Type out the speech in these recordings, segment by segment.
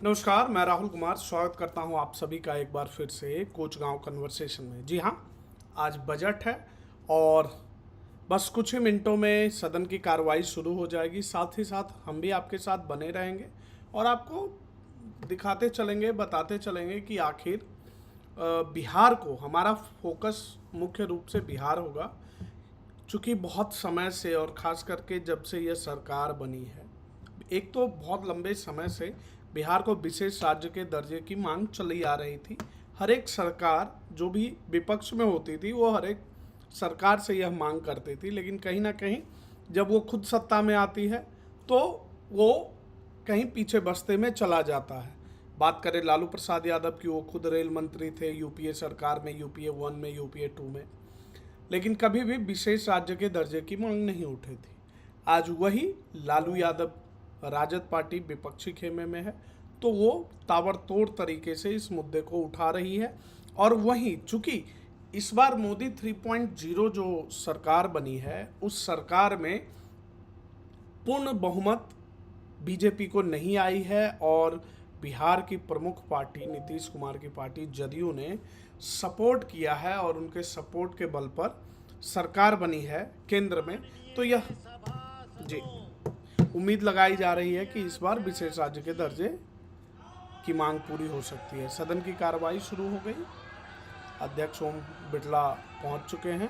नमस्कार, मैं राहुल कुमार स्वागत करता हूं आप सभी का एक बार फिर से कोच गांव कन्वर्सेशन में। जी हाँ, आज बजट है और बस कुछ ही मिनटों में सदन की कार्रवाई शुरू हो जाएगी। साथ ही साथ हम भी आपके साथ बने रहेंगे और आपको दिखाते चलेंगे, बताते चलेंगे कि आखिर बिहार को हमारा फोकस मुख्य रूप से बिहार होगा, चूँकि बहुत समय से और ख़ास करके जब से यह सरकार बनी है, एक तो बहुत लंबे समय से बिहार को विशेष राज्य के दर्जे की मांग चली आ रही थी। हर एक सरकार जो भी विपक्ष में होती थी वो हर एक सरकार से यह मांग करती थी, लेकिन कहीं ना कहीं जब वो खुद सत्ता में आती है तो वो कहीं पीछे बस्ते में चला जाता है। बात करें लालू प्रसाद यादव की, वो खुद रेल मंत्री थे यूपीए सरकार में, यूपीए 1 में, यूपीए 2 में, लेकिन कभी भी विशेष राज्य के दर्जे की मांग नहीं उठी थी। आज वही लालू यादव, राजद पार्टी विपक्षी खेमे में है, तो वो ताबड़तोड़ तरीके से इस मुद्दे को उठा रही है। और वहीं चूंकि इस बार मोदी 3.0 जो सरकार बनी है, उस सरकार में पूर्ण बहुमत बीजेपी को नहीं आई है और बिहार की प्रमुख पार्टी नीतीश कुमार की पार्टी जदयू ने सपोर्ट किया है और उनके सपोर्ट के बल पर सरकार बनी है केंद्र में। तो यह जी उम्मीद लगाई जा रही है कि इस बार विशेष राज्य के दर्जे की मांग पूरी हो सकती है। सदन की कार्रवाई शुरू हो गई, अध्यक्ष ओम बिरला पहुंच चुके हैं।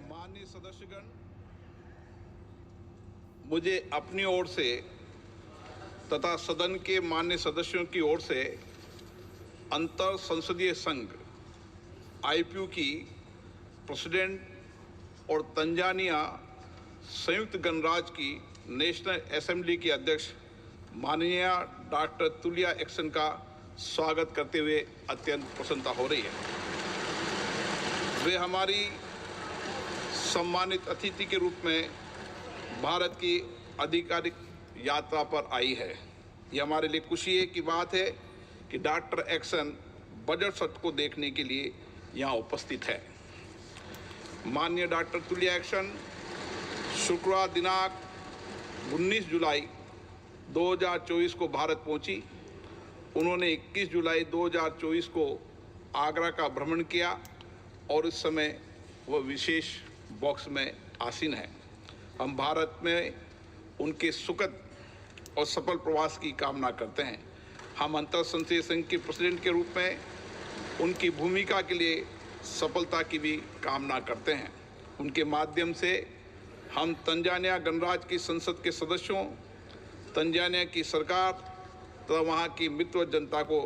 माननीय सदस्यगण, मुझे अपनी ओर से तथा सदन के माननीय सदस्यों की ओर से अंतर संसदीय संघ आईपीयू की प्रेसिडेंट और तंजानिया संयुक्त गणराज्य की नेशनल असेंबली की अध्यक्ष माननीय डॉक्टर तुलिया एक्सन का स्वागत करते हुए अत्यंत प्रसन्नता हो रही है। वे हमारी सम्मानित अतिथि के रूप में भारत की आधिकारिक यात्रा पर आई है। ये हमारे लिए खुशी की बात है कि डॉक्टर एक्सन बजट सत्र को देखने के लिए यहाँ उपस्थित है। माननीय डॉक्टर तुलिया एक्सन शुक्रवार दिनांक 19 जुलाई 2024 को भारत पहुंची। उन्होंने 21 जुलाई 2024 को आगरा का भ्रमण किया और इस समय वह विशेष बॉक्स में आसीन है। हम भारत में उनके सुखद और सफल प्रवास की कामना करते हैं। हम अंतर संसदीय संघ के प्रेसिडेंट के रूप में उनकी भूमिका के लिए सफलता की भी कामना करते हैं। उनके माध्यम से हम तंजानिया गणराज्य की संसद के सदस्यों, तंजानिया की सरकार तथा वहाँ की मित्र जनता को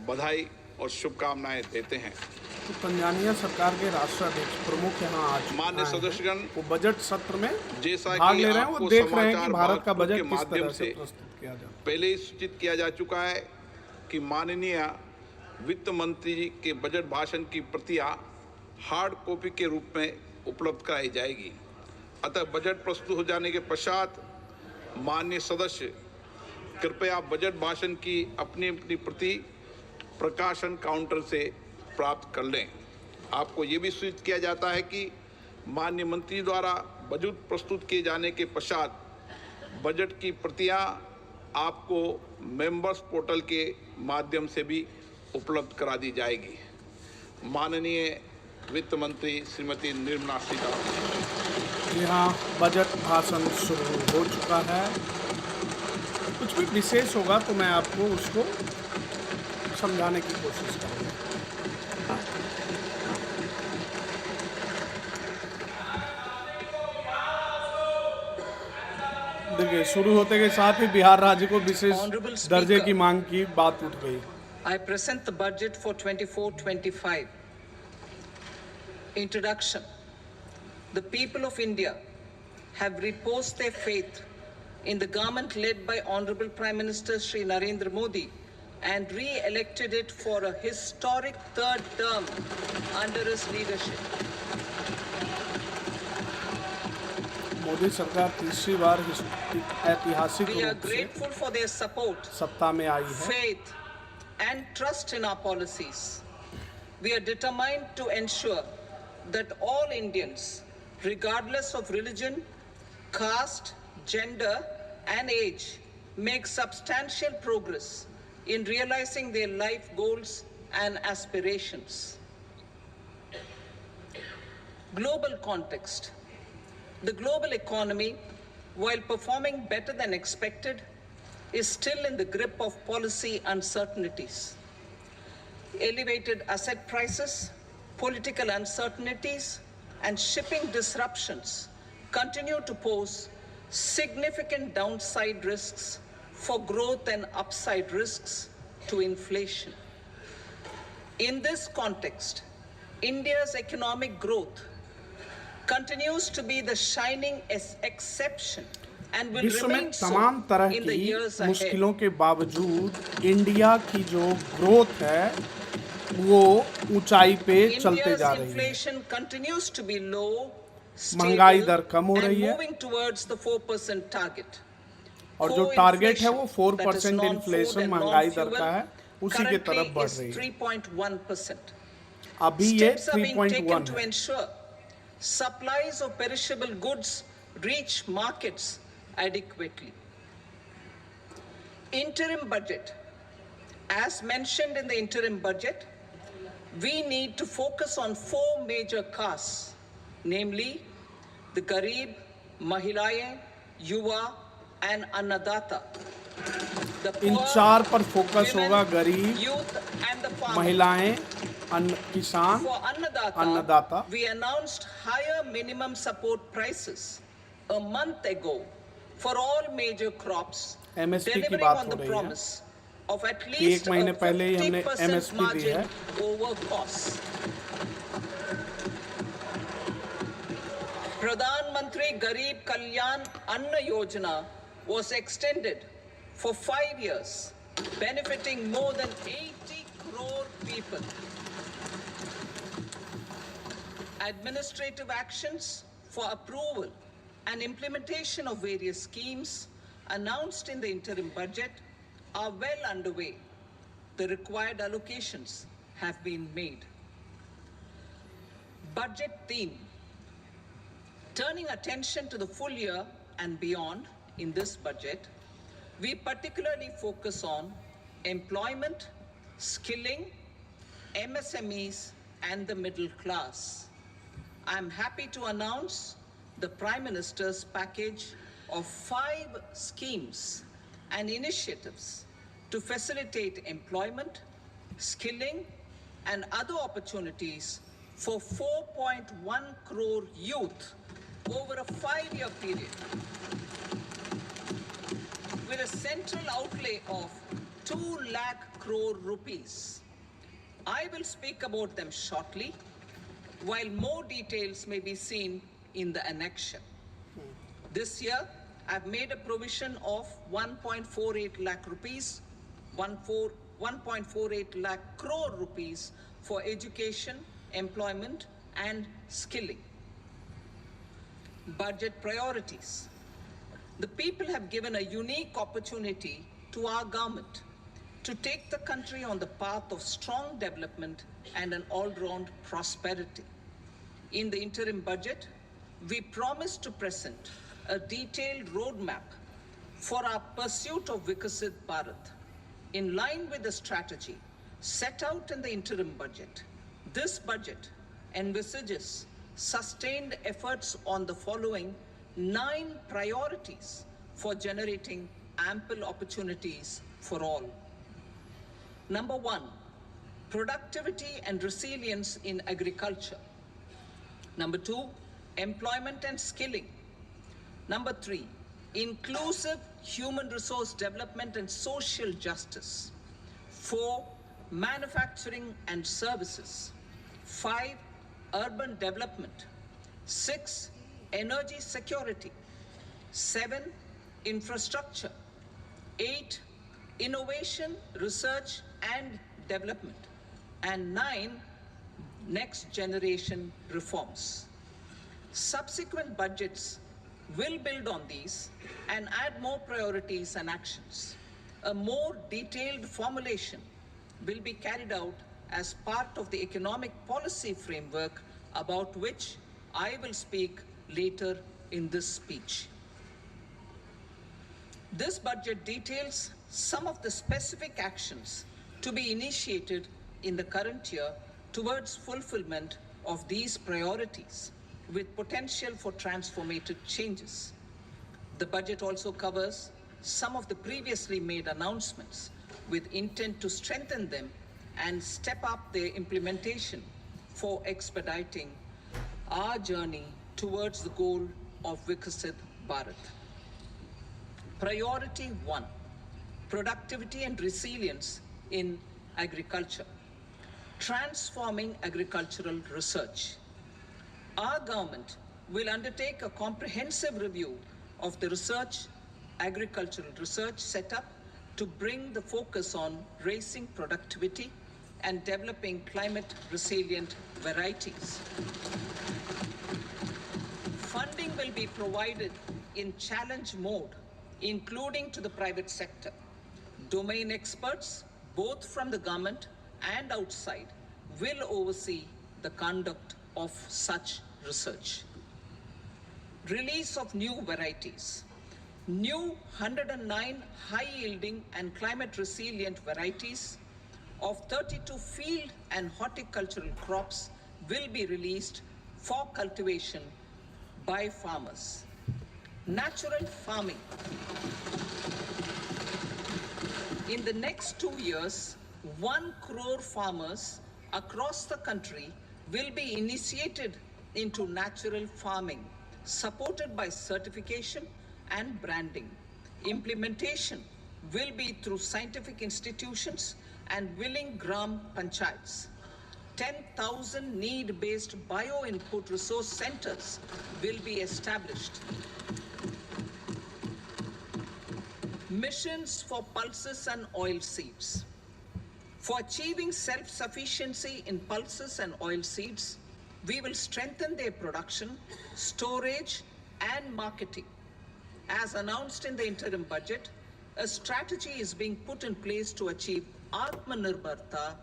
बधाई और शुभकामनाएं देते हैं। तो तंजानिया सरकार के राष्ट्राध्यक्ष प्रमुख यहाँ आज माननीय सदस्यगण, वो बजट सत्र में जैसा भाग कि ले रहे हैं, वो देख रहे हैं कि भारत का बजट के किस माध्यम तरह से से प्रस्तुत किया जाए। पहले ही सूचित किया जा चुका है कि माननीय वित्त मंत्री जी के बजट भाषण की प्रतियां हार्ड कॉपी के रूप में उपलब्ध कराई जाएगी। अतः बजट प्रस्तुत हो जाने के पश्चात माननीय सदस्य कृपया बजट भाषण की अपनी अपनी प्रति प्रकाशन काउंटर से प्राप्त कर लें। आपको ये भी सूचित किया जाता है कि माननीय मंत्री द्वारा बजट प्रस्तुत किए जाने के पश्चात बजट की प्रतियां आपको मेंबर्स पोर्टल के माध्यम से भी उपलब्ध करा दी जाएगी। माननीय वित्त मंत्री श्रीमती निर्मला सीतारमण। यहाँ बजट भाषण शुरू हो चुका है। कुछ भी विशेष होगा तो मैं आपको उसको समझाने की कोशिश करूँगा। देखिए, शुरू होते के साथ ही बिहार राज्य को विशेष दर्जे की मांग की बात उठ गई। I present the budget for 24-25. Introduction. The people of India have reposed their faith in the government led by Honorable Prime Minister Shri Narendra Modi and re-elected it for a historic third term under his leadership. Modi सरकार तीसरी बार ऐतिहासिक We are रूप से grateful for their support, सत्ता में आई है। faith, and trust in our policies. We are determined to ensure that all Indians regardless of religion, caste, gender, and age, make substantial progress in realizing their life goals and aspirations. Global context. The global economy, while performing better than expected, is still in the grip of policy uncertainties. Elevated asset prices, political uncertainties, and shipping disruptions continue to pose significant downside risks for growth and upside risks to inflation. In this context, India's economic growth continues to be the shining exception and will विश्व में remain so तमाम तरह in the की years ahead. मुश्किलों के बावजूद India की जो ग्रोथ है वो ऊंचाई पे चलते India's जा रही है। inflation continues to be low, महंगाई stable, दर कम हो and रही है moving towards the 4% target. और जो Core टारगेट है वो inflation, that is 4% non-food inflation and महंगाई दर non-fuel, का है उसी के तरफ currently बढ़ is रही है। 3.1%. अभी ये Steps are being taken 3.1 to है। ensure supplies of perishable goods reach markets adequately. Interim budget. As mentioned in the interim budget, we need to focus on 4 major castes, namely the Garib, Mahilaye, Yuva, and Annadata. The in poor, चार पर focus women, होगा गरीब, youth, and the farmers. महिलाएं, किसान, For Annadata, अन्नदाता। we announced higher minimum support prices a month ago for all major crops, MSP की delivering बात on हो the रही है promise of at कि least एक महीने a पहले ही हमने 50% MSP दी margin है। over costs. Pradhan Mantri Garib Kalyan Anna Yojana was extended for 5 years, benefiting more than 80 crore people. Administrative actions for approval and implementation of various schemes announced in the interim budget are well underway. The required allocations have been made. Budget theme. Turning attention to the full year and beyond in this budget, we particularly focus on employment, skilling, MSMEs, and the middle class. I am happy to announce the Prime Minister's package of 5 schemes and initiatives to facilitate employment, skilling, and other opportunities for 4.1 crore youth over a 5-year period, with a central outlay of 2 lakh crore rupees. I will speak about them shortly, while more details may be seen in the annexure. This year, I've made a provision of 1.48 lakh rupees, 1.48 lakh crore rupees for education, employment, and skilling. Budget priorities. The people have given a unique opportunity to our government to take the country on the path of strong development and an all-round prosperity. In the interim budget, we promise to present a detailed roadmap for our pursuit of Viksit Bharat. In line with the strategy set out in the interim budget, this budget envisages sustained efforts on the following 9 priorities for generating ample opportunities for all. Number 1, productivity and resilience in agriculture. Number 2, employment and skilling. Number 3, inclusive human resource development and social justice. 4, manufacturing and services. 5, urban development. 6, energy security. 7, infrastructure. 8, innovation, research and development. And 9, next generation reforms. Subsequent budgets will build on these and add more priorities and actions. A more detailed formulation will be carried out as part of the economic policy framework, about which I will speak later in this speech. This budget details some of the specific actions to be initiated in the current year towards fulfillment of these priorities with potential for transformative changes. The budget also covers some of the previously made announcements with intent to strengthen them and step up their implementation for expediting our journey towards the goal of Viksit Bharat. Priority 1, productivity and resilience in agriculture. Transforming agricultural research. Our government will undertake a comprehensive review of the agricultural research setup to bring the focus on raising productivity and developing climate resilient varieties. Funding will be provided in challenge mode, including to the private sector. Domain experts, both from the government and outside, will oversee the conduct of such research. Release of new varieties. New 109 high-yielding and climate-resilient varieties of 32 field and horticultural crops will be released for cultivation by farmers. Natural farming. In the next 2 years, 1 crore farmers across the country will be initiated into natural farming, supported by certification and branding. Implementation will be through scientific institutions and willing gram panchayats. 10,000 need-based bio-input resource centers will be established. Missions for pulses and oil seeds. For achieving self-sufficiency in pulses and oil seeds, we will strengthen their production, storage, and marketing. As announced in the interim budget, a strategy is being put in place to achieve Atmanirbharta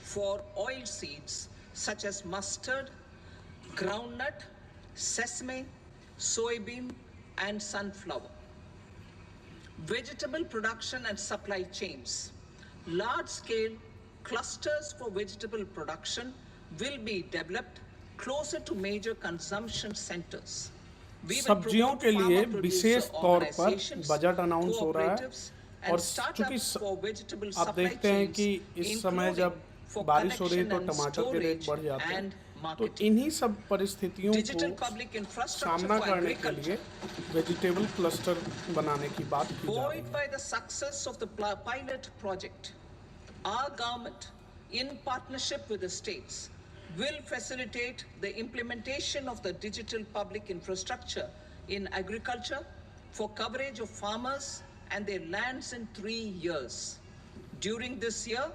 for oil seeds such as mustard, groundnut, sesame, soybean, and sunflower. Vegetable production and supply chains. Large-scale clusters for vegetable production will be developed closer to major consumption centers. सब्जियों के लिए विशेष तौर पर budget announce हो रहा है और चूंकि आप देखते हैं कि इस समय जब बारिश हो रही है तो टमाटर के रेट बढ़ जाते हैं, तो इन्हीं सब परिस्थितियों को सामना करने के लिए वेजिटेबल क्लस्टर बनाने की बात की जा रही है। By the success of the pilot project, our government, in partnership with the states, will facilitate the implementation of the digital public infrastructure in agriculture for coverage of farmers and their lands in 3 years. During this year,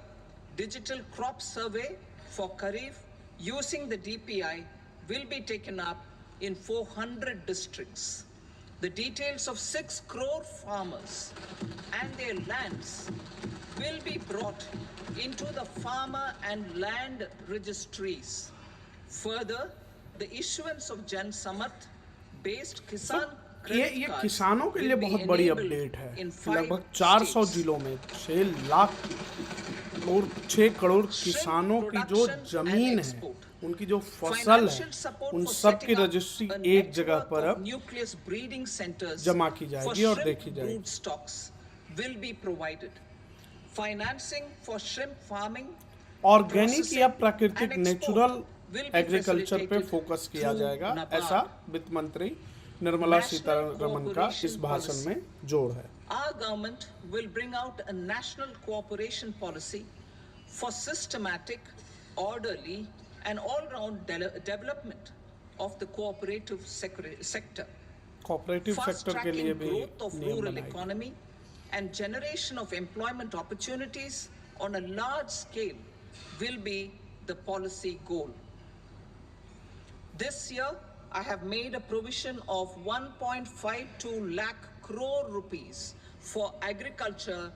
digital crop survey for Kharif using the DPI will be taken up in 400 districts. The details of 6 crore farmers and their lands will be brought into the farmer and land registries. Further, the issuance of Jan Samarth based Kisan ये किसानों के लिए बहुत बड़ी update है। लगभग 400 जिलों में 6 करोड़ किसानों की जो जमीन है, उनकी जो फसल है, उन सब की रजिस्ट्री एक जगह पर अब जमा की जाएगी और देखी जाएगी। Financing for shrimp farming, organic या प्राकृतिक नेचुरल एग्रीकल्चर पे फोकस किया जाएगा, ऐसा वित्त मंत्री निर्मला सीतारमण का इस भाषण में जोर है। Our government will bring out a national cooperation policy for systematic, orderly, and all-round development of the cooperative sector. Cooperative sector के लिए भी growth of नियम rural बनाएगी। economy and generation of employment opportunities on a large scale will be the policy goal. This year, I have made a provision of 1.52 lakh crore rupees for agriculture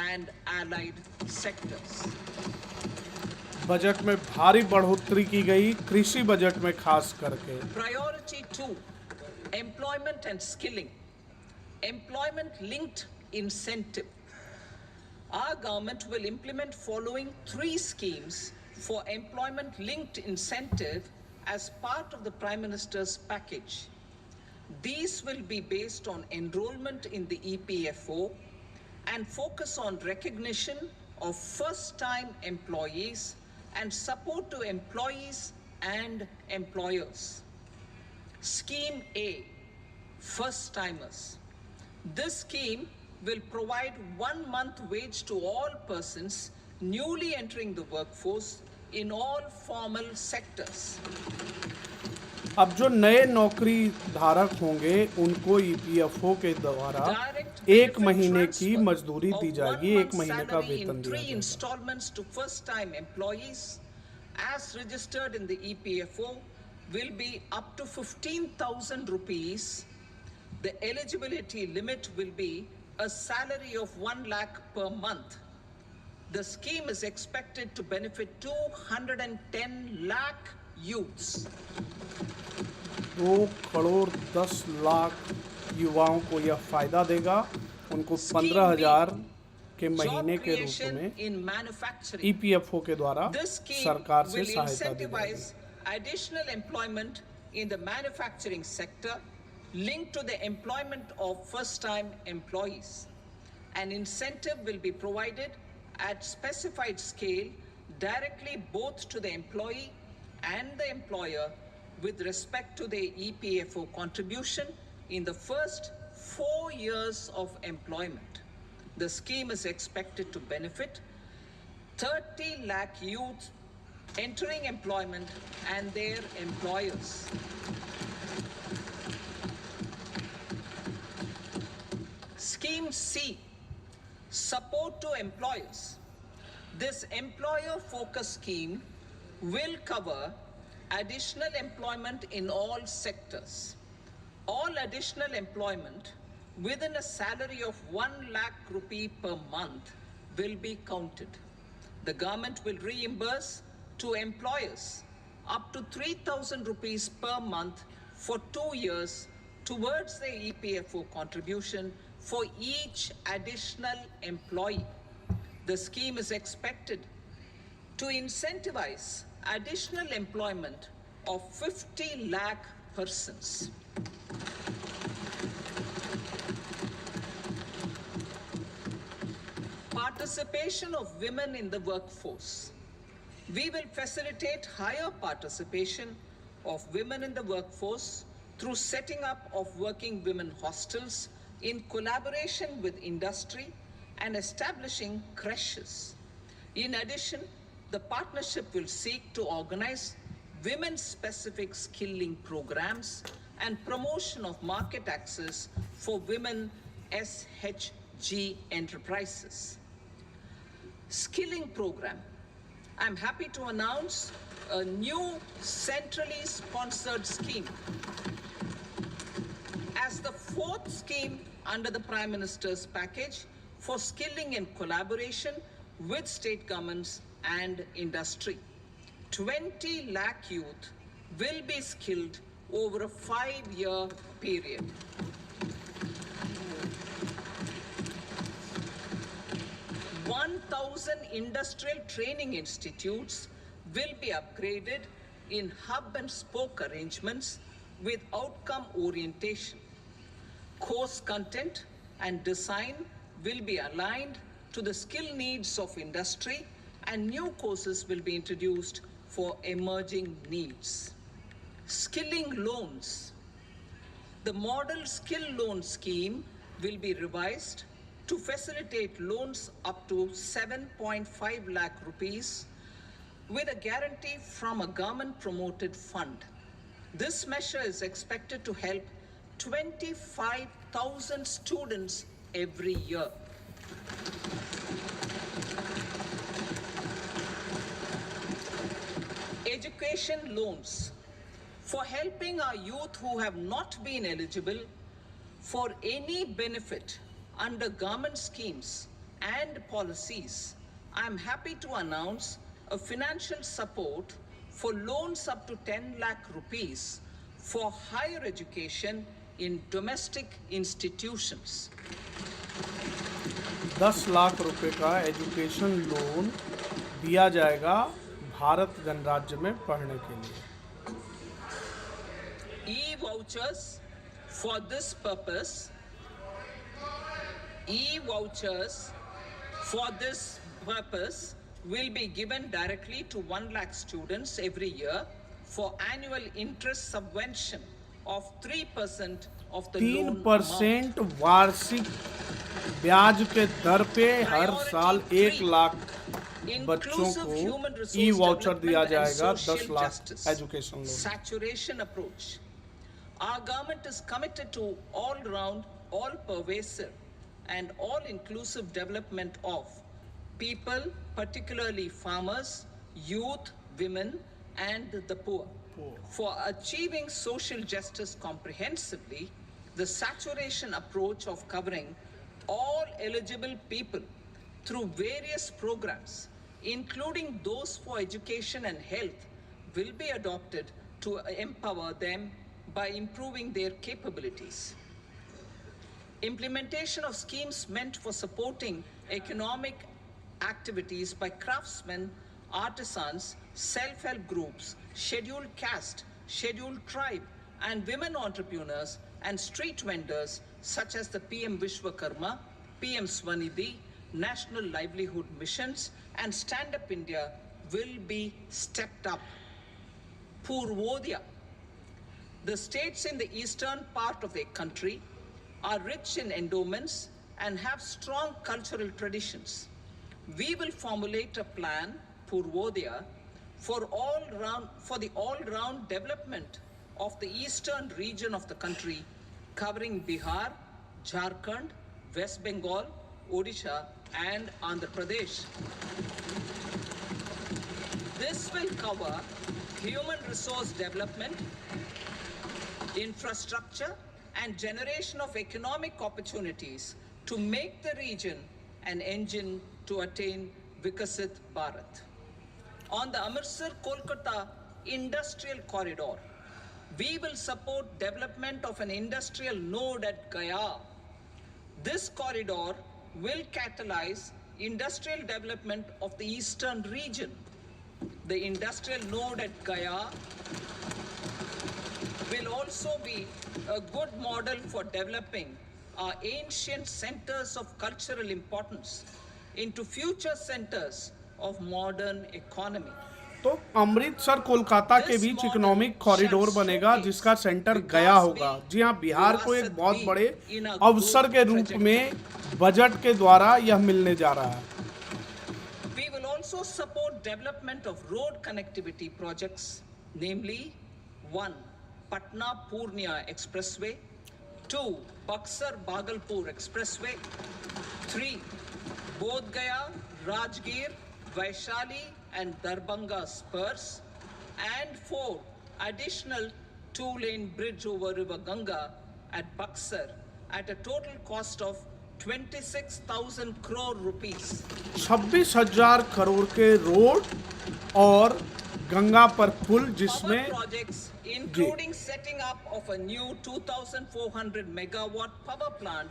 and allied sectors. Budget में भारी बढ़ोतरी की गई, कृषि budget में खास करके। Priority 2, Employment and skilling. Employment linked incentive. Our government will implement following 3 schemes for employment linked incentive as part of the Prime Minister's package. These will be based on enrollment in the EPFO and focus on recognition of first-time employees and support to employees and employers. Scheme A, first-timers. This scheme will provide 1 month wage to all persons newly entering the workforce in all formal sectors. अब जो नए नौकरी धारक होंगे उनको EPFO के द्वारा Direct 1 महीने benefit की transfer मजदूरी दी of जाएगी, 1 1 महीने का month's salary वेतन in दिया 3 जाएगा। installments to first-time employees as registered in the EPFO will be up to 15,000 rupees. The eligibility limit will be a salary of 1 lakh per month. The scheme is expected to benefit 210 lakh youths. 2,10,00,000 युवाओं को यह फायदा देगा। उनको Scheme 15,000 के Job महीने के रूप creation में in manufacturing. ईपीएफओ के द्वारा This scheme सरकार से will सहायता दी जाएगी। incentivize additional employment in the manufacturing sector linked to the employment of first-time employees. An incentive will be provided at specified scale directly both to the employee and the employer with respect to the EPFO contribution in the first 4 years of employment. The scheme is expected to benefit 30 lakh youth entering employment and their employers. Scheme C, support to employers. This employer-focused scheme will cover additional employment in all sectors. All additional employment within a salary of 1 lakh rupee per month will be counted. The government will reimburse to employers up to 3,000 rupees per month for 2 years towards the EPFO contribution for each additional employee. The scheme is expected to incentivize additional employment of 50 lakh persons. Participation of women in the workforce. We will facilitate higher participation of women in the workforce through setting up of working women hostels in collaboration with industry and establishing creches. In addition, the partnership will seek to organize women-specific skilling programs and promotion of market access for women SHG enterprises. Skilling program. I'm happy to announce a new centrally sponsored scheme as the 4th scheme under the Prime Minister's package for skilling in collaboration with state governments and industry. 20 lakh youth will be skilled over a 5-year period. Thousand industrial training institutes will be upgraded in hub and spoke arrangements with outcome orientation. Course content and design will be aligned to the skill needs of industry, and new courses will be introduced for emerging needs. Skilling loans. The model skill loan scheme will be revised to facilitate loans up to 7.5 lakh rupees with a guarantee from a government-promoted fund. This measure is expected to help 25,000 students every year. Education loans. For helping our youth who have not been eligible for any benefit under government schemes and policies, I am happy to announce a financial support for loans up to 10 lakh rupees for higher education in domestic institutions. 10 lakh रुपए का education loan दिया जाएगा भारत गणराज्य में पढ़ने के लिए। E-vouchers for this purpose. E-vouchers for this purpose will be given directly to 1 lakh students every year for annual interest subvention of 3% of the loan amount. 3% वार्षिक ब्याज के दर पे हर साल 1 लाख बच्चों को ई वाउचर दिया जाएगा, 10 lakh education loan. Saturation approach. Our government is committed to all-round, all-pervasive, and all-inclusive development of people, particularly farmers, youth, women, and the poor. For achieving social justice comprehensively, the saturation approach of covering all eligible people through various programs, including those for education and health, will be adopted to empower them by improving their capabilities. Implementation of schemes meant for supporting economic activities by craftsmen, artisans, self-help groups, scheduled caste, scheduled tribe, and women entrepreneurs and street vendors such as the PM Vishwakarma, PM Swanidhi, National Livelihood Missions, and Stand Up India will be stepped up. Purvodaya. The states in the eastern part of the country are rich in endowments and have strong cultural traditions. We will formulate a plan, Purvodaya, for the all-round development of the eastern region of the country, covering Bihar, Jharkhand, West Bengal, Odisha, and Andhra Pradesh. This will cover human resource development, infrastructure, and generation of economic opportunities to make the region an engine to attain Vikasit Bharat. On the Amritsar-Kolkata industrial corridor, we will support development of an industrial node at Gaya. This corridor will catalyze industrial development of the eastern region. The industrial node at Gaya will also be a good model for developing our ancient centers of cultural importance into future centers of modern economy. तो अमृतसर कोलकाता के बीच economic corridor बनेगा जिसका centre गया होगा। जी हाँ, बिहार को एक बहुत बड़े अवसर के रूप में बजट के द्वारा यह मिलने जा रहा है। We will also support development of road connectivity projects, namely 1. Patna Purnia Expressway, 2. Buxar Bhagalpur Expressway, 3. Bodh Gaya, Rajgir, Vaishali and Darbhanga spurs, and 4. Additional 2-lane bridge over River Ganga at Buxar at a total cost of 26,000 crore rupees. 26,000 crore के road और गंगा पर पुल जिसमें Power projects including setting up of a new 2,400 megawatt power plant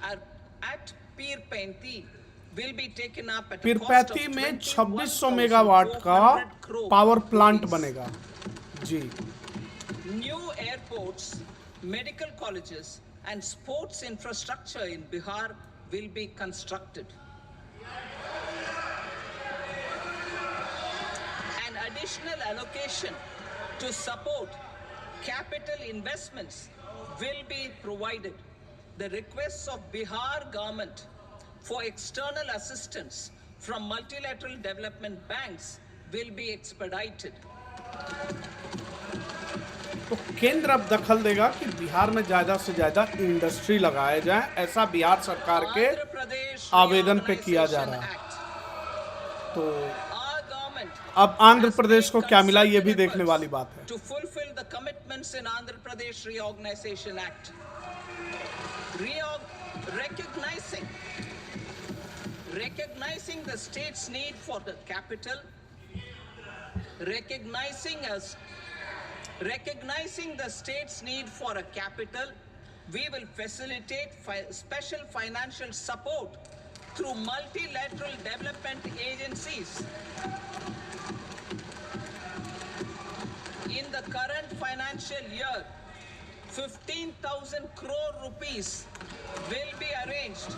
at Pirpainti will be taken up at a cost of Pirpainti में 2600 megawatt का power plant बनेगा। जी, New airports, medical colleges and sports infrastructure in Bihar will be constructed. An additional allocation to support capital investments will be provided. The requests of Bihar government for external assistance from multilateral development banks will be expedited. तो केंद्र अब दखल देगा कि बिहार में ज़्यादा से ज़्यादा इंडस्ट्री लगाए जाए, ऐसा बिहार सरकार के आवेदन पे किया जा रहा है। तो अब आंध्र प्रदेश को क्या मिला ये भी देखने वाली बात है। To fulfill the commitments in Andhra Pradesh Reorganization Act, recognizing the state's need for the capital, recognizing as Recognizing the state's need for a capital, we will facilitate special financial support through multilateral development agencies. In the current financial year, 15,000 crore rupees will be arranged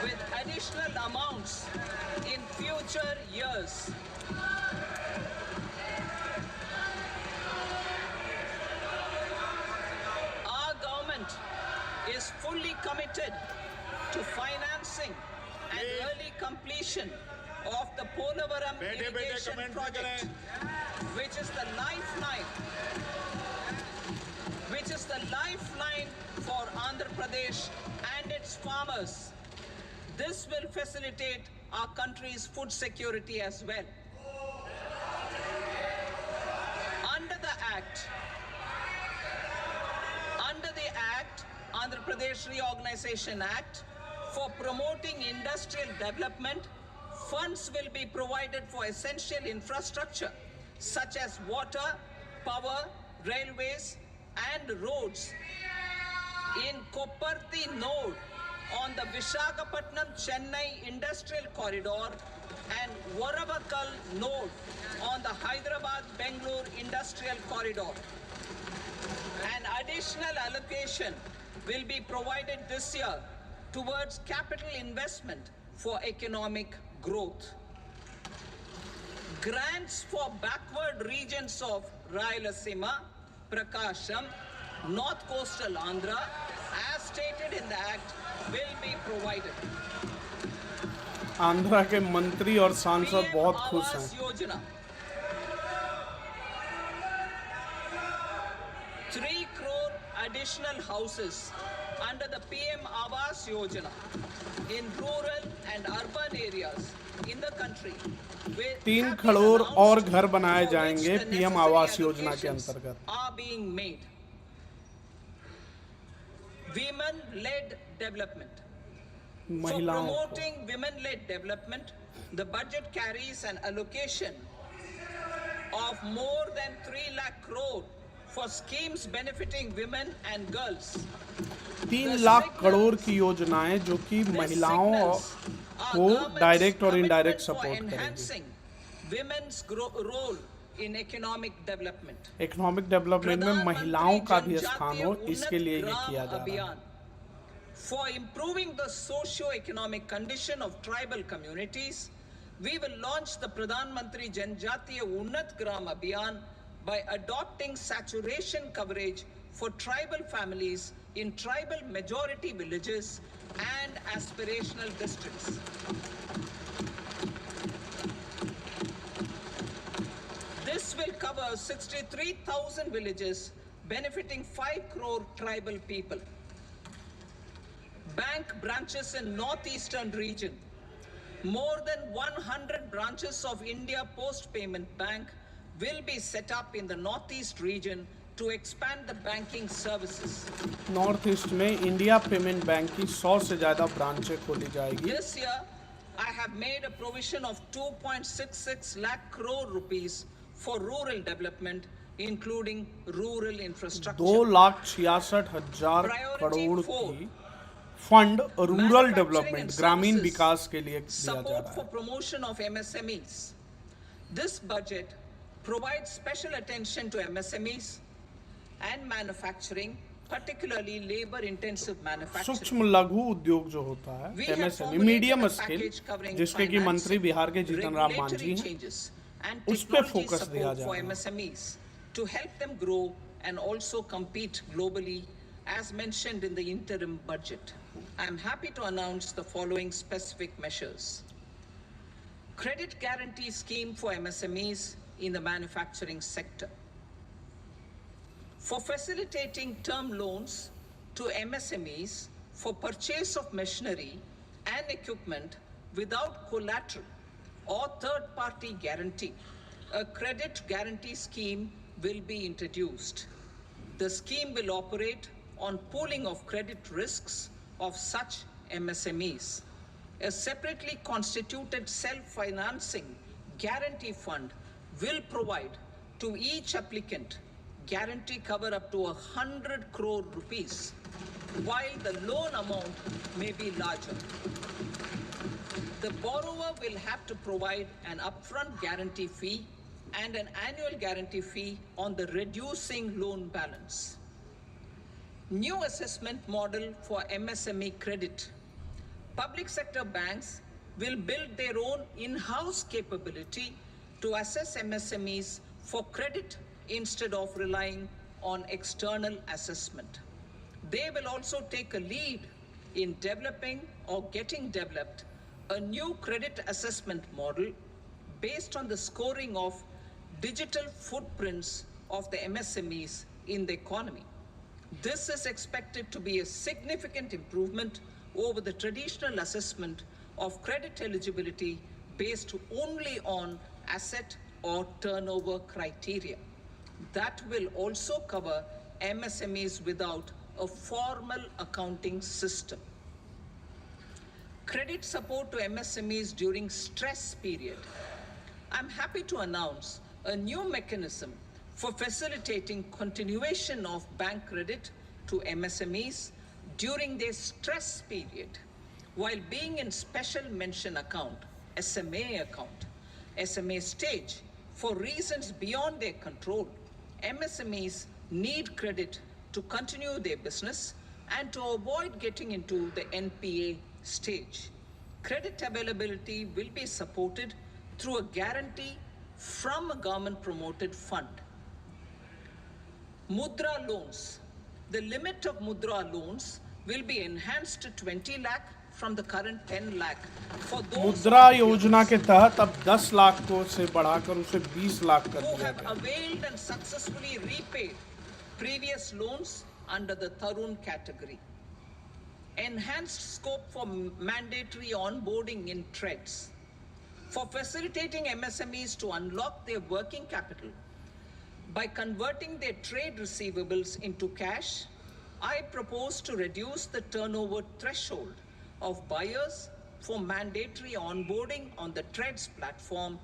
with additional amounts in future years. Our government is fully committed to financing and early completion of the Polavaram irrigation project, which is the lifeline for Andhra Pradesh and its farmers. This will facilitate our country's food security as well. Under the Act, Andhra Pradesh Reorganization Act, for promoting industrial development, funds will be provided for essential infrastructure such as water, power, railways, and roads. In Kopparthi node on the Visakhapatnam-Chennai Industrial Corridor and Varavakal node on the Hyderabad-Bangalore Industrial Corridor. An additional allocation will be provided this year towards capital investment for economic growth. Grants for backward regions of Rayalaseema, Prakasham, North Coastal Andhra, as stated in the Act, will be provided. Andhra के मंत्री और सांसद बहुत खुश Awas हैं। Yojana. 3 crore additional houses under the PM Awas Yojana in rural and urban areas in the country. 3 crore और घर बनाए जाएंगे पीएम आवास योजना के अंतर्गत। Are being made. Women-led development. For महिलाओं को promoting women-led development, the budget carries an allocation of more than 3 lakh crore for schemes benefiting women and girls. 3 lakh crore की योजनाएं जो कि महिलाओं को डायरेक्ट और इनडायरेक्ट सपोर्ट करेंगी। Enhancing women's role in economic development. Economic development में महिलाओं का भी स्थान हो, इसके लिए ये किया जा रहा है। For improving the socio-economic condition of tribal communities, we will launch the Pradhan Mantri Janjatiya Unnat Gram Abhiyan by adopting saturation coverage for tribal families in tribal majority villages and aspirational districts. This will cover 63,000 villages benefiting 5 crore tribal people. Bank branches in northeastern region. More than 100 branches of India Post Payment Bank will be set up in the northeast region to expand the banking services. North east में India payment bank की 100 से ज्यादा ब्रांचें खोली जाएगी। This year, I have made a provision of 2.66 lakh crore rupees for rural development, including rural infrastructure. 2,66,000 crore की fund rural development ग्रामीण विकास के लिए दिया जा Support रहा for है। promotion of MSMEs. This budget provides special attention to MSMEs and manufacturing, particularly labor-intensive manufacturing. सूक्ष्म लघु उद्योग जो होता है We have MSME formulated medium a scale, package covering जिसके की finance, मंत्री बिहार के जीतन राम मांझी regulatory हैं, changes and उस पे technology फोकस दिया support जा for रहा है। MSMEs to help them grow and also compete globally, as mentioned in the interim budget. I am happy to announce the following specific measures. Credit guarantee scheme for MSMEs in the manufacturing sector. For facilitating term loans to MSMEs for purchase of machinery and equipment without collateral or third-party guarantee, a credit guarantee scheme will be introduced. The scheme will operate on pooling of credit risks of such MSMEs. A separately constituted self-financing guarantee fund will provide to each applicant guarantee cover up to 100 crore rupees, while the loan amount may be larger. The borrower will have to provide an upfront guarantee fee and an annual guarantee fee on the reducing loan balance. New assessment model for MSME credit. Public sector banks will build their own in-house capability to assess MSMEs for credit instead of relying on external assessment. They will also take a lead in developing or getting developed a new credit assessment model based on the scoring of digital footprints of the MSMEs in the economy. This is expected to be a significant improvement over the traditional assessment of credit eligibility based only on asset or turnover criteria. That will also cover MSMEs without a formal accounting system. Credit support to MSMEs during stress period. I'm happy to announce a new mechanism for facilitating continuation of bank credit to MSMEs during their stress period while being in special mention account, SMA stage, for reasons beyond their control. MSMEs need credit to continue their business and to avoid getting into the NPA stage. Credit availability will be supported through a guarantee from a government-promoted fund. Mudra loans. The limit of Mudra loans will be enhanced to 20 lakh from the current 10 lakh for those मुद्रा योजना के तहत अब 10 लाख को से बढ़ाकर उसे 20 लाख कर who दिया have गया। availed and successfully repaid previous loans under the Tarun category. Enhanced scope for mandatory onboarding in TREDS. For facilitating MSMEs to unlock their working capital by converting their trade receivables into cash, I propose to reduce the turnover threshold of buyers for mandatory onboarding on the TREDS platform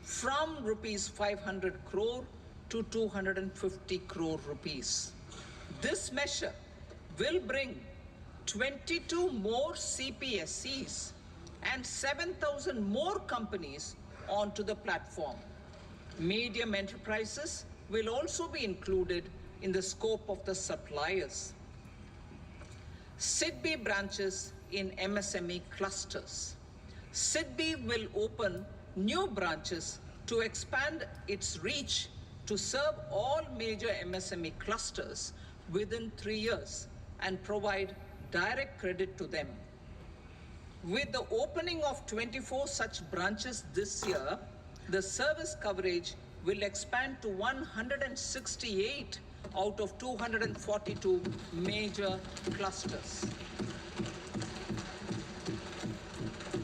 from rupees 500 crore to 250 crore rupees. This measure will bring 22 more CPSCs and 7,000 more companies onto the platform. Medium enterprises will also be included in the scope of the suppliers. SIDBI branches in MSME clusters. SIDBI will open new branches to expand its reach to serve all major MSME clusters within 3 years and provide direct credit to them. With the opening of 24 such branches this year, the service coverage will expand to 168 out of 242 major clusters.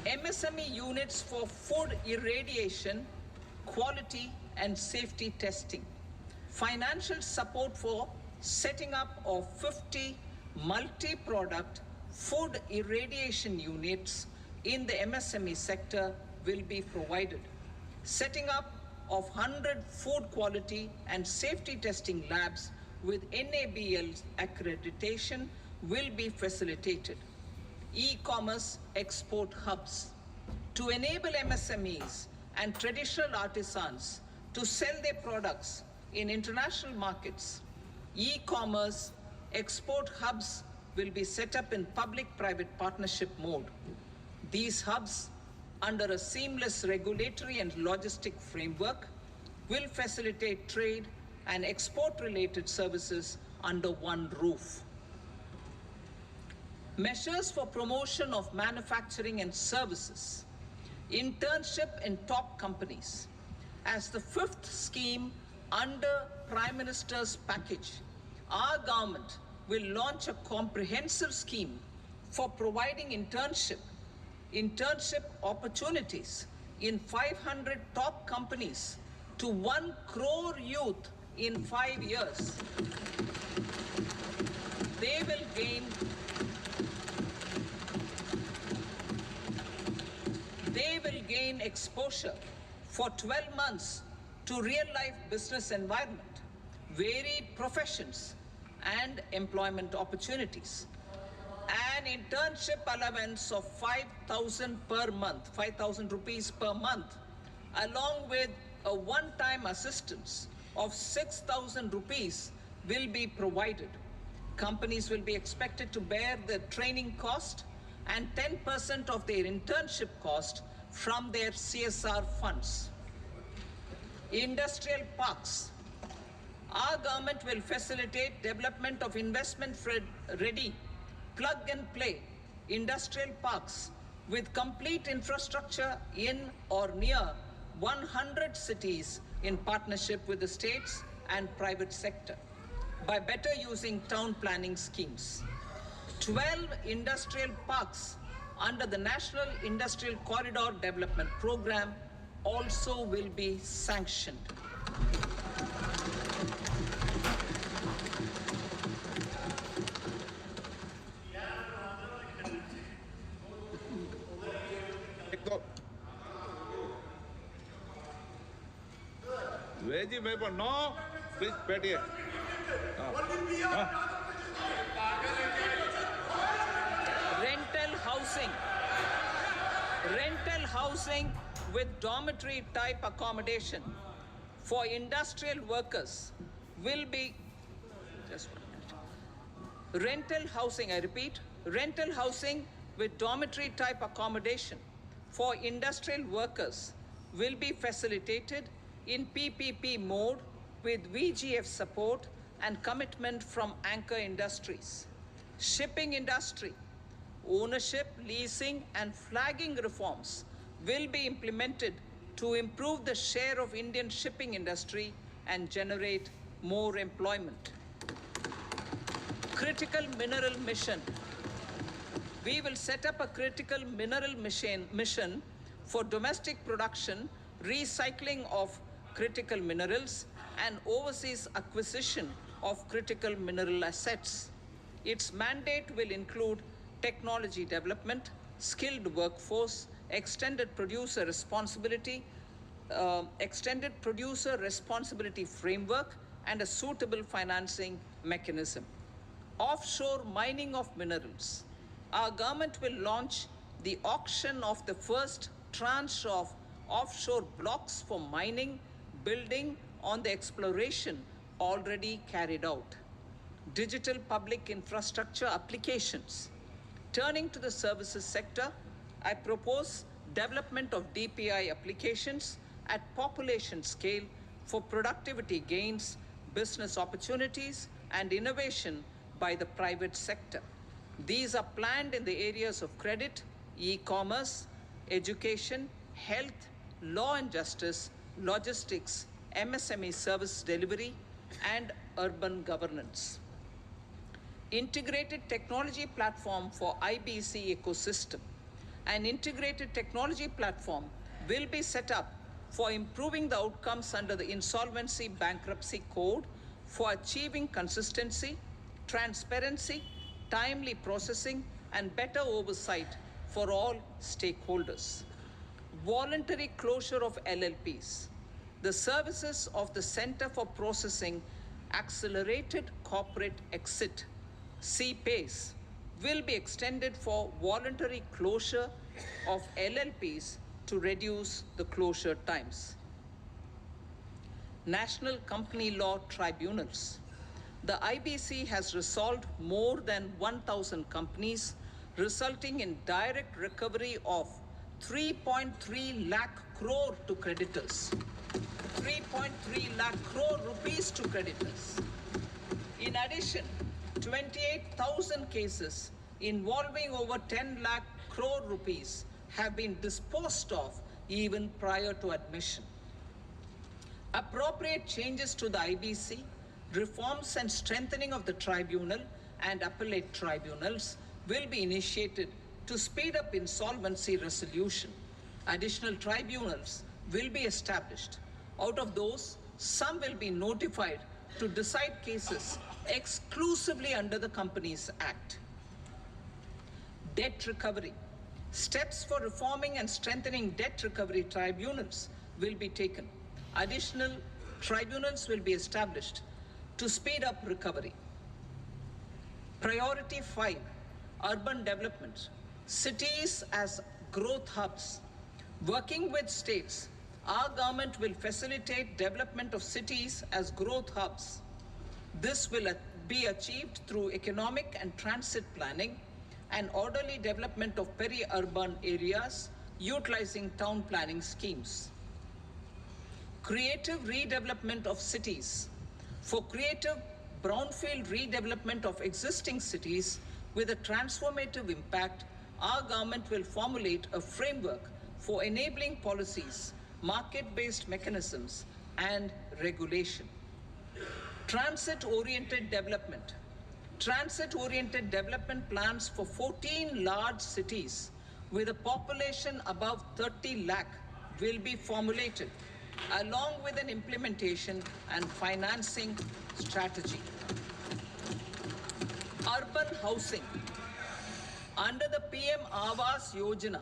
MSME units for food irradiation, quality and safety testing. Financial support for setting up of 50 multi-product food irradiation units in the MSME sector will be provided. Setting up of 100 food quality and safety testing labs with NABL accreditation will be facilitated. E-commerce export hubs. To enable MSMEs and traditional artisans to sell their products in international markets, e-commerce export hubs will be set up in public-private partnership mode. These hubs, under a seamless regulatory and logistic framework, will facilitate trade and export-related services under one roof. Measures for promotion of manufacturing and services. Internship in top companies. As the fifth scheme under Prime Minister's package, our government will launch a comprehensive scheme for providing internship opportunities in 500 top companies to 1 crore youth in 5 years. They will gain exposure for 12 months to real-life business environment, varied professions and employment opportunities. An internship allowance of 5,000 per month, 5,000 rupees per month, along with a one-time assistance of 6,000 rupees will be provided. Companies will be expected to bear the training cost and 10% of their internship cost from their CSR funds. Industrial parks. Our government will facilitate development of investment-ready, plug-and-play industrial parks with complete infrastructure in or near 100 cities in partnership with the states and private sector by better using town planning schemes. 12 industrial parks under the National Industrial Corridor Development Program also will be sanctioned. Veggie paper, no. Please, बैठिए. Rental housing with dormitory type accommodation for industrial workers will be, just 1 minute. Rental housing, I repeat, rental housing with dormitory type accommodation for industrial workers will be facilitated in PPP mode with VGF support and commitment from anchor industries. Shipping industry, ownership, leasing, and flagging reforms will be implemented to improve the share of Indian shipping industry and generate more employment. Critical mineral mission. We will set up a critical mineral mission for domestic production, recycling of critical minerals, and overseas acquisition of critical mineral assets. Its mandate will include technology development, skilled workforce, extended producer responsibility framework, and a suitable financing mechanism. Offshore mining of minerals. Our government will launch the auction of the first tranche of offshore blocks for mining, building on the exploration already carried out. Digital public infrastructure applications. Turning to the services sector, I propose development of DPI applications at population scale for productivity gains, business opportunities, and innovation by the private sector. These are planned in the areas of credit, e-commerce, education, health, law and justice, logistics, MSME service delivery, and urban governance. Integrated technology platform for IBC ecosystem. An integrated technology platform will be set up for improving the outcomes under the Insolvency Bankruptcy Code for achieving consistency, transparency, timely processing, and better oversight for all stakeholders. Voluntary closure of LLPs. The services of the Center for Processing Accelerated Corporate Exit, CPACE, will be extended for voluntary closure of LLPs to reduce the closure times. National Company Law Tribunals. The IBC has resolved more than 1,000 companies, resulting in direct recovery of 3.3 lakh crore to creditors. 3.3 lakh crore rupees to creditors. In addition, 28,000 cases involving over 10 lakh crore rupees have been disposed of even prior to admission. Appropriate changes to the IBC, reforms and strengthening of the tribunal and appellate tribunals will be initiated to speed up insolvency resolution. Additional tribunals will be established. Out of those, some will be notified to decide cases exclusively under the Companies Act. Debt recovery. Steps for reforming and strengthening debt recovery tribunals will be taken. Additional tribunals will be established to speed up recovery. Priority 5, urban development. Cities as growth hubs. Working with states, our government will facilitate development of cities as growth hubs. This will be achieved through economic and transit planning and orderly development of peri-urban areas utilizing town planning schemes. Creative redevelopment of cities. For creative brownfield redevelopment of existing cities with a transformative impact, our government will formulate a framework for enabling policies, market-based mechanisms, and regulation. Transit-oriented development. Transit-oriented development plans for 14 large cities with a population above 30 lakh will be formulated, along with an implementation and financing strategy. Urban housing. Under the PM Awas Yojana,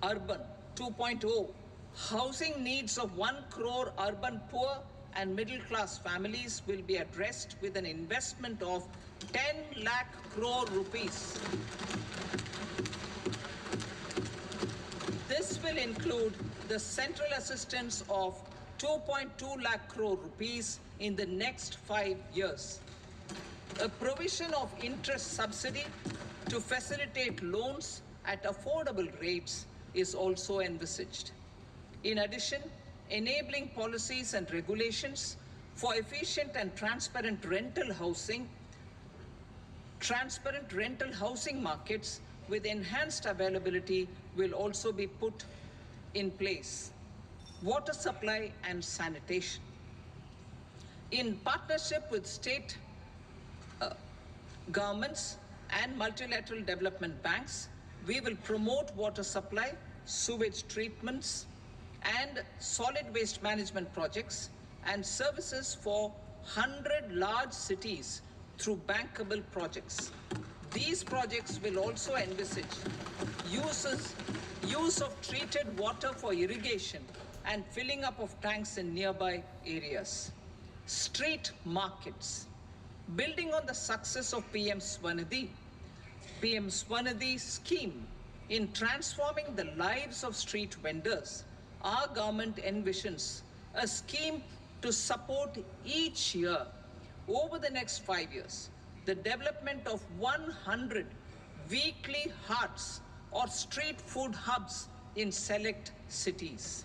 Urban 2.0, housing needs of 1 crore urban poor and middle class families will be addressed with an investment of 10 lakh crore rupees. This will include the central assistance of 2.2 lakh crore rupees in the next 5 years. A provision of interest subsidy to facilitate loans at affordable rates is also envisaged. In addition, enabling policies and regulations for efficient and transparent rental housing markets with enhanced availability will also be put in place. Water supply and sanitation. In partnership with state governments and multilateral development banks, we will promote water supply, sewage treatments, and solid waste management projects and services for 100 large cities through bankable projects. These projects will also envisage use of treated water for irrigation and filling up of tanks in nearby areas. Street markets. Building on the success of PM Swanidhi scheme in transforming the lives of street vendors, our government envisions a scheme to support each year over the next 5 years the development of 100 weekly hearts or street food hubs in select cities.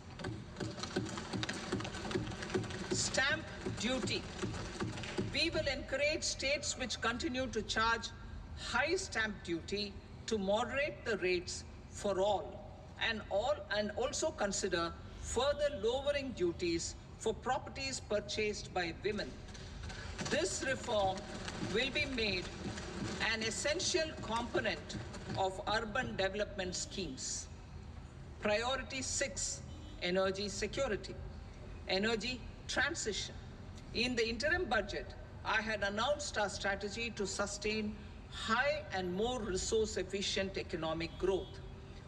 Stamp duty. We will encourage states which continue to charge high stamp duty to moderate the rates for all and also consider further lowering duties for properties purchased by women. This reform will be made an essential component of urban development schemes. Priority 6, energy security, energy transition. In the interim budget, I had announced our strategy to sustain high and more resource efficient economic growth,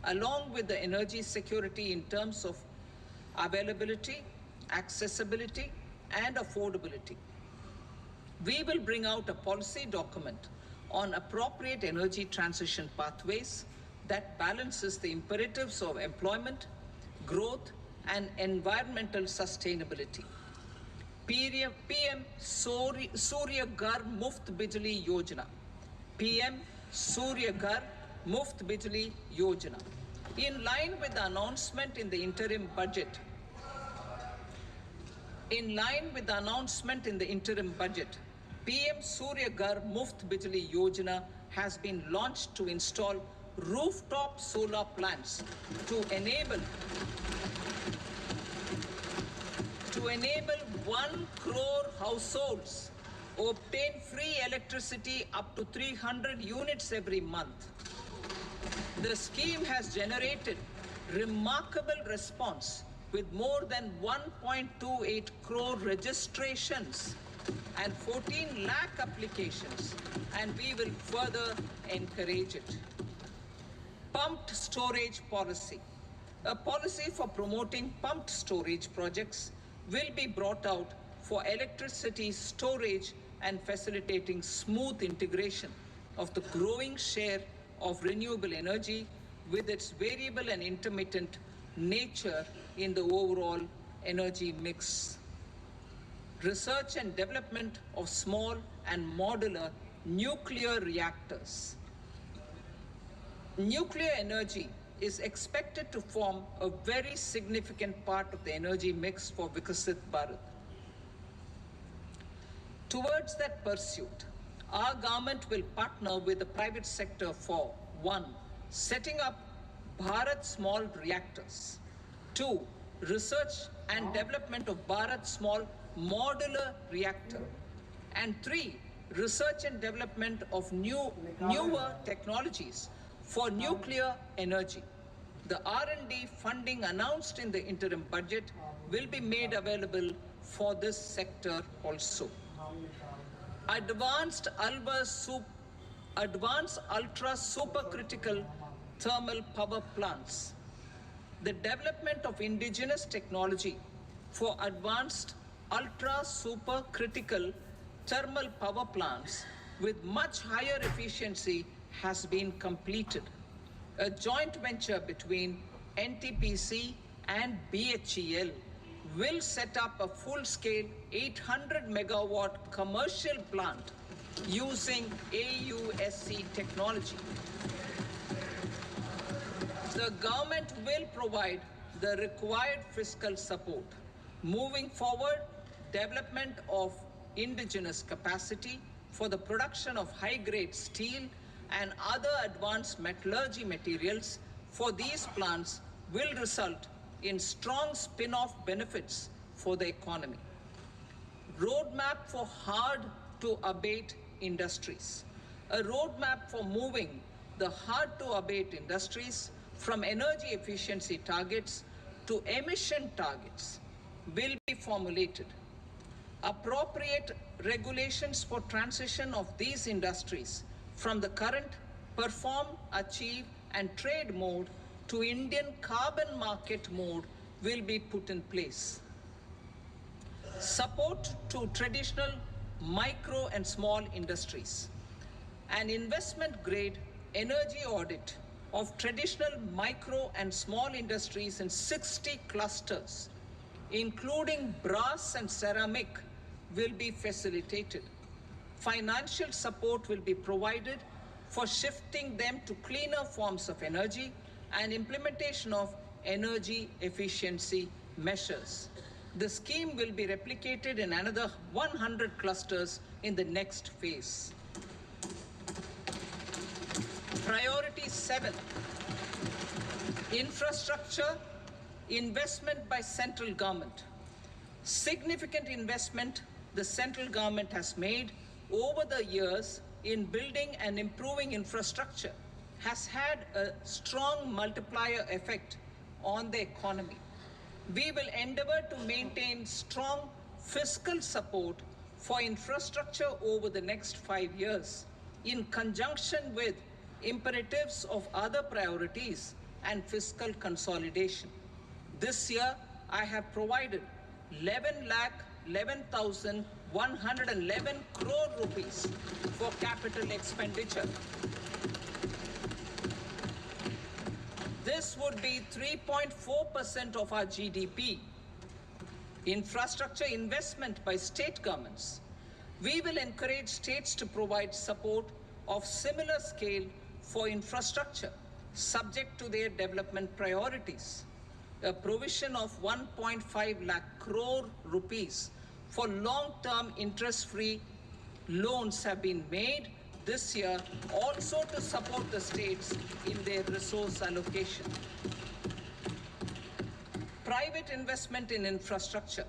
along with the energy security in terms of availability, accessibility, and affordability. We will bring out a policy document on appropriate energy transition pathways that balances the imperatives of employment, growth, and environmental sustainability. PM Surya Ghar Muft Bijli Yojana. PM Surya Ghar Muft Bijli Yojana. In line with the announcement in the interim budget, PM Surya Ghar Muft Bijli Yojana has been launched to install rooftop solar plants to enable 1 crore households obtain free electricity up to 300 units every month. The scheme has generated remarkable response with more than 1.28 crore registrations and 14 lakh applications, and we will further encourage it. Pumped storage policy. A policy for promoting pumped storage projects will be brought out for electricity storage and facilitating smooth integration of the growing share of renewable energy with its variable and intermittent nature in the overall energy mix. Research and development of small and modular nuclear reactors. Nuclear energy is expected to form a very significant part of the energy mix for Viksit Bharat. Towards that pursuit, our government will partner with the private sector for 1. Setting up Bharat Small Reactors. 2. Research and development of Bharat Small Modular Reactor. And 3. Research and development of newer technologies for nuclear energy. The R&D funding announced in the interim budget will be made available for this sector also. Advanced ultra supercritical thermal power plants. The development of indigenous technology for advanced ultra supercritical thermal power plants with much higher efficiency has been completed. A joint venture between NTPC and BHEL will set up a full-scale 800 megawatt commercial plant using AUSC technology. The government will provide the required fiscal support. Moving forward, development of indigenous capacity for the production of high-grade steel and other advanced metallurgy materials for these plants will result in strong spin-off benefits for the economy. Roadmap for hard-to-abate industries. A roadmap for moving the hard-to-abate industries from energy efficiency targets to emission targets will be formulated. Appropriate regulations for transition of these industries from the current perform, achieve, and trade mode to Indian carbon market mode will be put in place. Support to traditional micro and small industries. An investment grade energy audit of traditional micro and small industries in 60 clusters, including brass and ceramic, will be facilitated. Financial support will be provided for shifting them to cleaner forms of energy and implementation of energy efficiency measures. The scheme will be replicated in another 100 clusters in the next phase. Priority 7, infrastructure investment by central government. Significant investment the central government has made over the years in building and improving infrastructure has had a strong multiplier effect on the economy. We will endeavor to maintain strong fiscal support for infrastructure over the next 5 years in conjunction with imperatives of other priorities and fiscal consolidation. This year, I have provided 11,11,111 crore rupees for capital expenditure. This would be 3.4% of our GDP. Infrastructure investment by state governments. We will encourage states to provide support of similar scale for infrastructure, subject to their development priorities. A provision of 1.5 lakh crore rupees for long-term interest-free loans have been made this year also to support the states in their resource allocation. Private investment in infrastructure.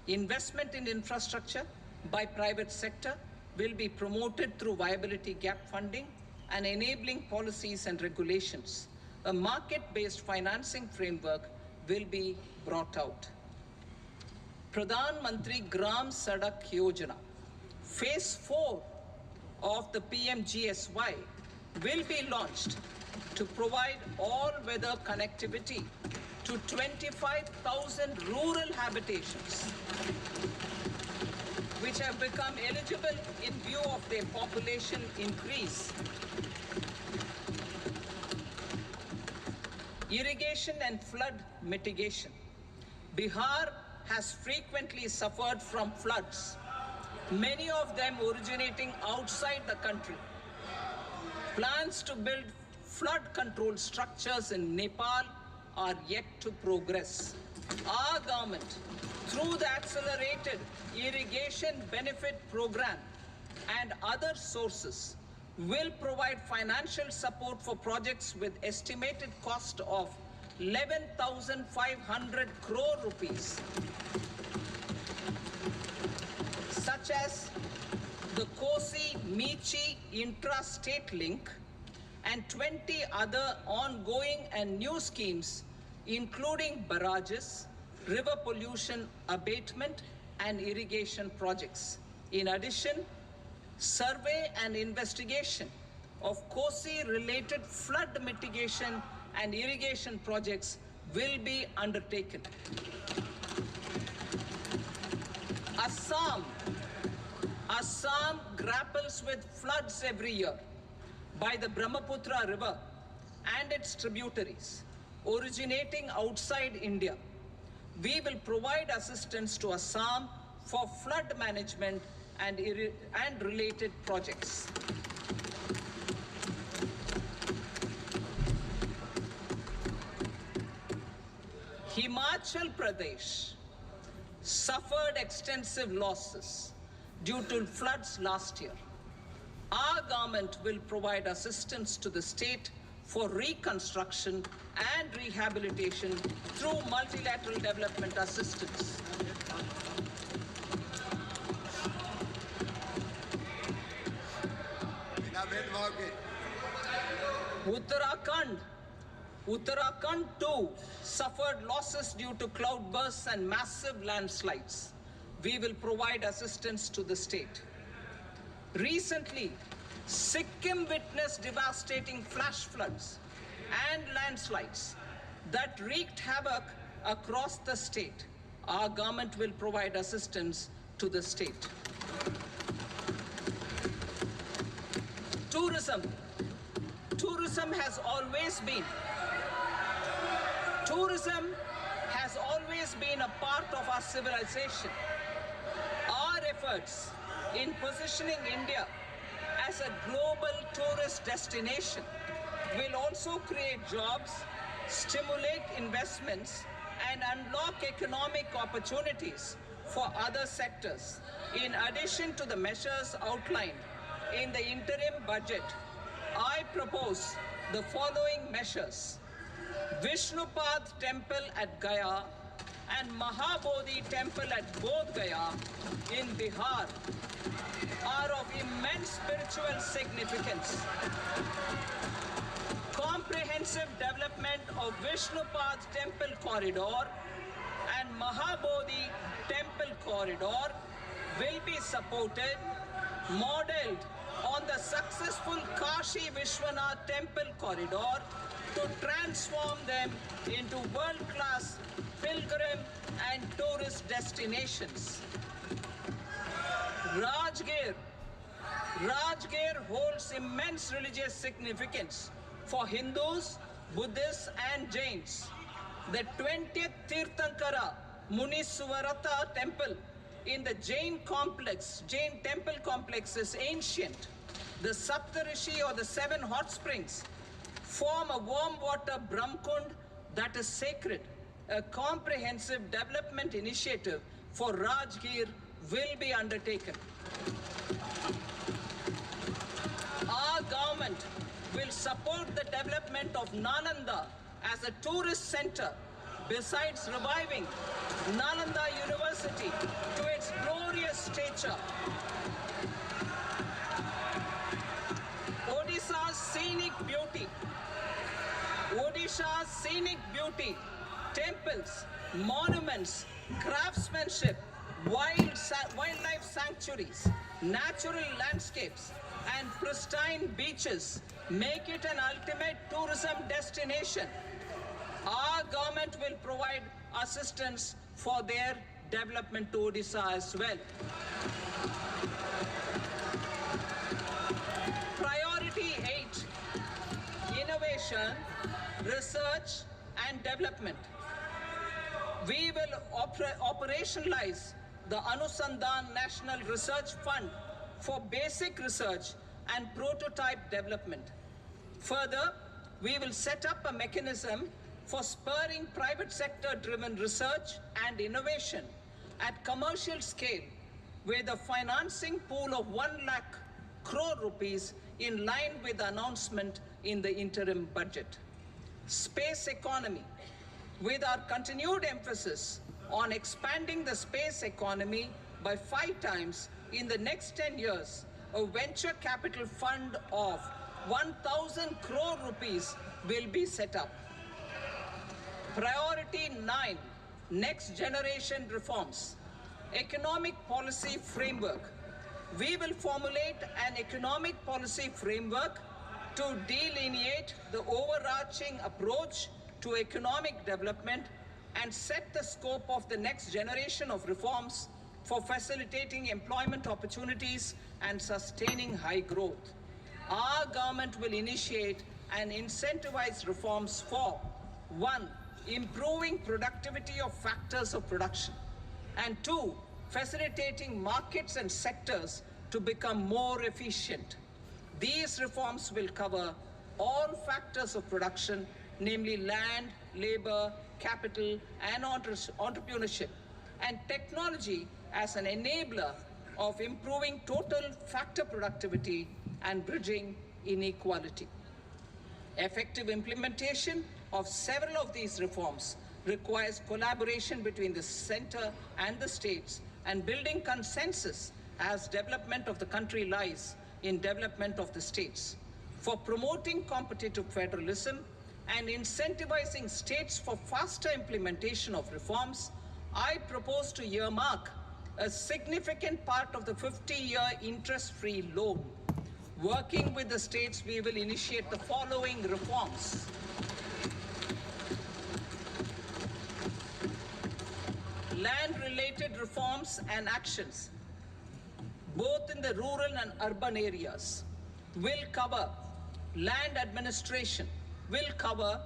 Investment in infrastructure by private sector will be promoted through viability gap funding and enabling policies and regulations. A market-based financing framework will be brought out. Pradhan Mantri Gram Sadak Yojana. Phase 4 of the PMGSY will be launched to provide all-weather connectivity to 25,000 rural habitations. which have become eligible in view of their population increase. Irrigation and flood mitigation. Bihar has frequently suffered from floods, many of them originating outside the country. Plans to build flood control structures in Nepal are yet to progress. Our government, through the Accelerated Irrigation Benefit Program and other sources, will provide financial support for projects with estimated cost of 11,500 crore rupees, such as the Kosi-Michi intra-state link and 20 other ongoing and new schemes, including barrages, river pollution abatement, and irrigation projects. In addition, survey and investigation of Kosi-related flood mitigation and irrigation projects will be undertaken. Assam grapples with floods every year by the Brahmaputra River and its tributaries originating outside India. We will provide assistance to Assam for flood management and related projects. Himachal Pradesh suffered extensive losses due to floods last year. Our government will provide assistance to the state for reconstruction and rehabilitation through multilateral development assistance. Uttarakhand too suffered losses due to cloudbursts and massive landslides. We will provide assistance to the state. Recently, Sikkim witnessed devastating flash floods and landslides that wreaked havoc across the state. Our government will provide assistance to the state. Tourism has always been a part of our civilization. Our efforts in positioning India as a global tourist destination will also create jobs, stimulate investments, and unlock economic opportunities for other sectors. In addition to the measures outlined in the interim budget, I propose the following measures. Vishnupad Temple at Gaya and Mahabodhi Temple at Bodh Gaya in Bihar are of immense spiritual significance. Comprehensive development of Vishnupad Temple Corridor and Mahabodhi Temple Corridor will be supported, modeled on the successful Kashi Vishwanath Temple Corridor to transform them into world-class pilgrim and tourist destinations. Rajgir holds immense religious significance for Hindus, Buddhists, and Jains. The 20th Tirthankara Muniswarata temple in the Jain temple complex is ancient. The Saptarishi, or the 7 hot springs, form a warm water Brahmkund that is sacred. A comprehensive development initiative for Rajgir will be undertaken. Our government will support the development of Nalanda as a tourist center, besides reviving Nalanda University to its glorious stature. Odisha's scenic beauty, temples, monuments, craftsmanship, wildlife sanctuaries, natural landscapes, and pristine beaches make it an ultimate tourism destination. Our government will provide assistance for their development to Odisha as well. and development. We will operationalize the Anusandhan National Research Fund for basic research and prototype development. Further, we will set up a mechanism for spurring private sector-driven research and innovation at commercial scale with a financing pool of 1 lakh crore rupees in line with the announcement in the interim budget. Space economy. With our continued emphasis on expanding the space economy by 5 times in the next 10 years, a venture capital fund of 1,000 crore rupees will be set up. Priority 9, next generation reforms. Economic policy framework. We will formulate an economic policy framework to delineate the overarching approach to economic development and set the scope of the next generation of reforms for facilitating employment opportunities and sustaining high growth. Our government will initiate and incentivize reforms for 1. Improving productivity of factors of production, and 2. Facilitating markets and sectors to become more efficient. These reforms will cover all factors of production, namely land, labor, capital, and entrepreneurship, and technology as an enabler of improving total factor productivity and bridging inequality. Effective implementation of several of these reforms requires collaboration between the center and the states and building consensus as development of the country lies in development of the states. For promoting competitive federalism and incentivizing states for faster implementation of reforms, I propose to earmark a significant part of the 50-year interest-free loan. Working with the states, we will initiate the following reforms. Land-related reforms and actions, both in the rural and urban areas, will cover land administration, will cover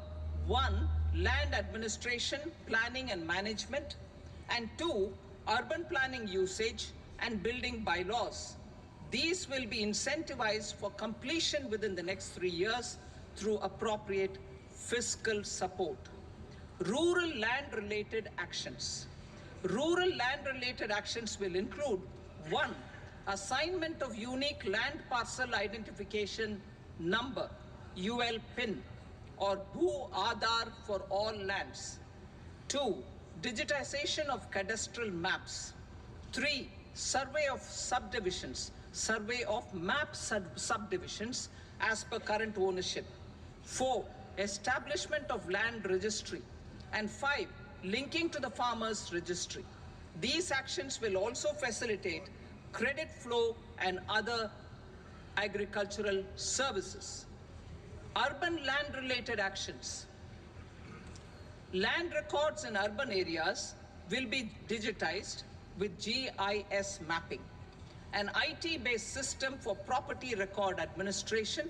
1. Land administration, planning and management, and 2. Urban planning usage and building bylaws. These will be incentivized for completion within the next 3 years through appropriate fiscal support. Rural land-related actions. Rural land-related actions will include 1. Assignment of unique land parcel identification number, UL PIN, or Bhu Aadhaar for all lands. 2. Digitization of cadastral maps. 3. Survey of subdivisions, survey of map subdivisions as per current ownership. 4. Establishment of land registry. And 5. Linking to the farmers registry. These actions will also facilitate credit flow and other agricultural services. Urban land-related actions. Land records in urban areas will be digitized with GIS mapping. An IT-based system for property record administration,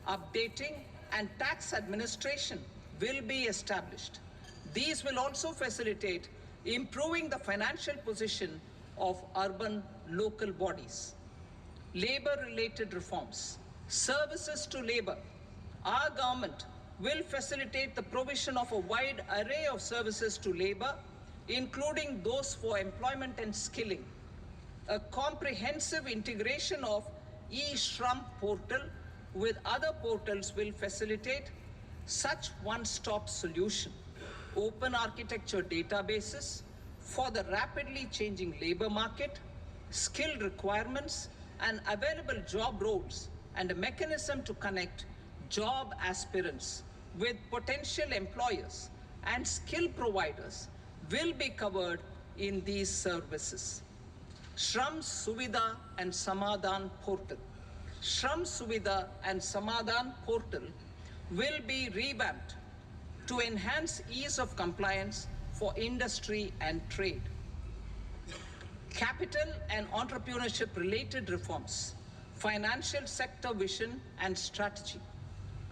updating, and tax administration will be established. These will also facilitate improving the financial position of urban local bodies. Labor-related reforms. Services to labor. Our government will facilitate the provision of a wide array of services to labor, including those for employment and skilling. A comprehensive integration of eShram portal with other portals will facilitate such one-stop solution. Open architecture databases for the rapidly changing labor market, skill requirements, and available job roles, and a mechanism to connect job aspirants with potential employers and skill providers will be covered in these services. Shram Suvidha and Samadhan portal. Shram Suvidha and Samadhan portal will be revamped to enhance ease of compliance for industry and trade. Capital and entrepreneurship related reforms, financial sector vision and strategy.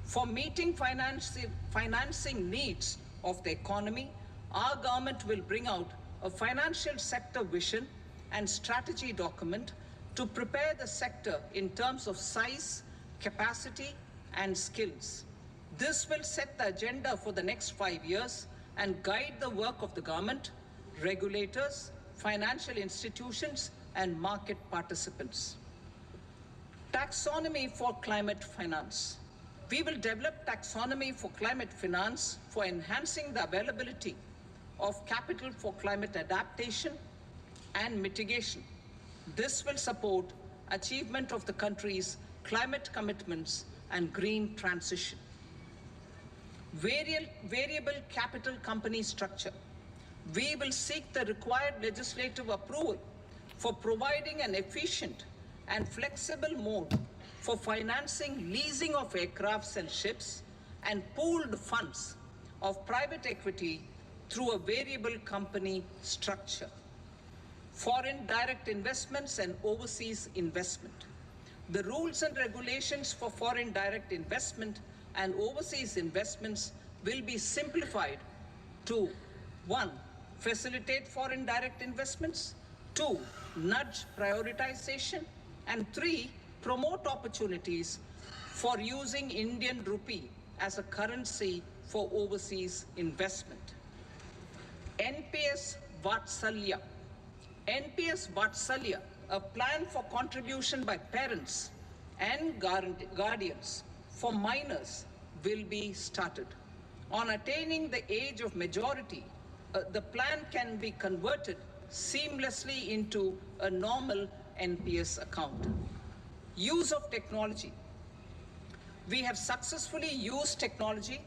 For meeting financing needs of the economy, our government will bring out a financial sector vision and strategy document to prepare the sector in terms of size, capacity, and skills. This will set the agenda for the next 5 years and guide the work of the government, regulators, financial institutions, and market participants. Taxonomy for climate finance. We will develop taxonomy for climate finance for enhancing the availability of capital for climate adaptation and mitigation. This will support achievement of the country's climate commitments and green transition. Variable capital company structure. We will seek the required legislative approval for providing an efficient and flexible mode for financing leasing of aircrafts and ships and pooled funds of private equity through a variable company structure. Foreign direct investments and overseas investment. The rules and regulations for foreign direct investment and overseas investments will be simplified to 1. Facilitate foreign direct investments, 2. Nudge prioritization, and 3. Promote opportunities for using Indian rupee as a currency for overseas investment. NPS Vatsalya. NPS Vatsalya, a plan for contribution by parents and guardians for minors, will be started. On attaining the age of majority, the plan can be converted seamlessly into a normal NPS account. Use of technology. We have successfully used technology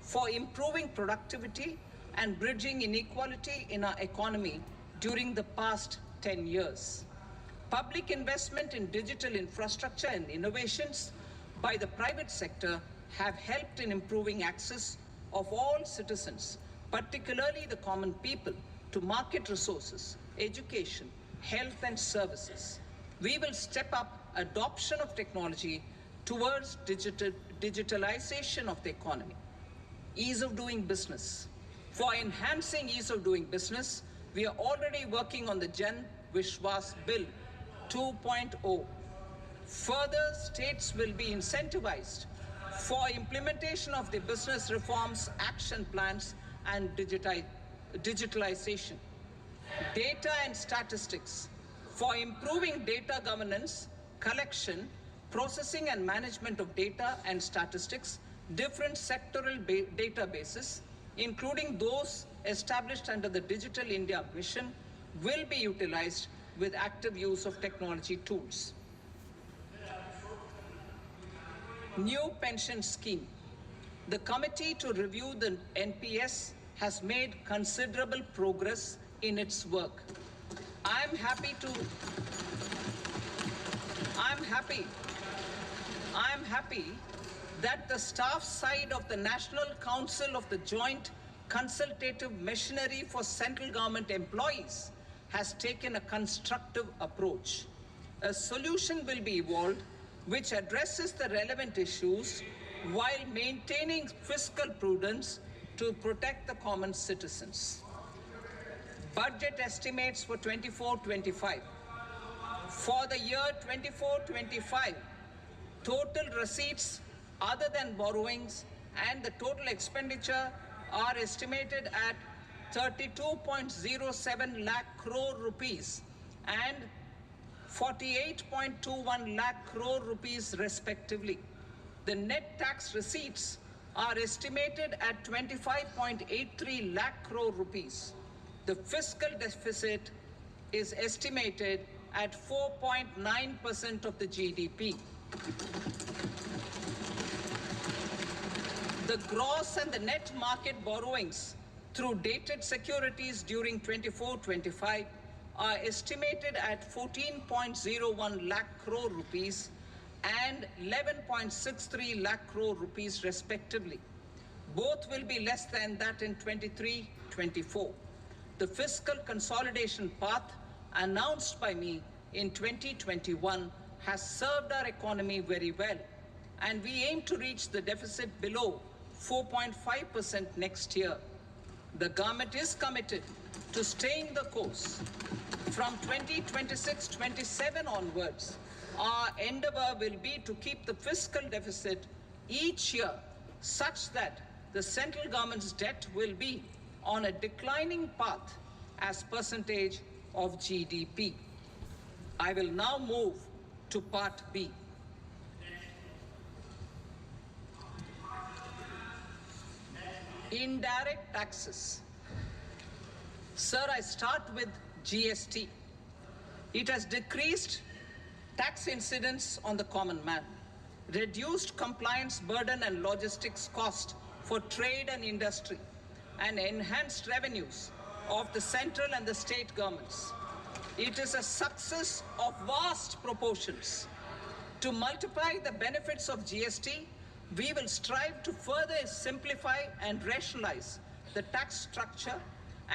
for improving productivity and bridging inequality in our economy during the past 10 years. Public investment in digital infrastructure and innovations by the private sector have helped in improving access of all citizens, particularly the common people, to market resources, education, health and services. We will step up adoption of technology towards digitalization of the economy. Ease of doing business. For enhancing ease of doing business, we are already working on the Jan Vishwas Bill 2.0. Further, states will be incentivized for implementation of the business reforms, action plans, and digitalization. Data and statistics. For improving data governance, collection, processing and management of data and statistics, different sectoral databases, including those established under the Digital India Mission, will be utilized with active use of technology tools. New pension scheme. The committee to review the NPS has made considerable progress in its work. I'm happy that the staff side of the National Council of the Joint Consultative Machinery for Central Government Employees has taken a constructive approach. A solution will be evolved which addresses the relevant issues while maintaining fiscal prudence to protect the common citizens. Budget estimates for 24-25. For the year 24-25, total receipts other than borrowings and the total expenditure are estimated at 32.07 lakh crore rupees and 48.21 lakh crore rupees respectively. The net tax receipts are estimated at 25.83 lakh crore rupees. The fiscal deficit is estimated at 4.9% of the GDP. The gross and the net market borrowings through dated securities during 24-25 are estimated at 14.01 lakh crore rupees and 11.63 lakh crore rupees respectively. Both will be less than that in 23-24. The fiscal consolidation path announced by me in 2021 has served our economy very well, and we aim to reach the deficit below 4.5% next year The government is committed to staying the course. From 2026-27 onwards, our endeavor will be to keep the fiscal deficit each year such that the central government's debt will be on a declining path as percentage of GDP. I will now move to part B. Indirect taxes. Sir, I start with GST. It has decreased tax incidence on the common man, reduced compliance burden and logistics cost for trade and industry, and enhanced revenues of the central and the state governments. It is a success of vast proportions. To multiply the benefits of GST, we will strive to further simplify and rationalize the tax structure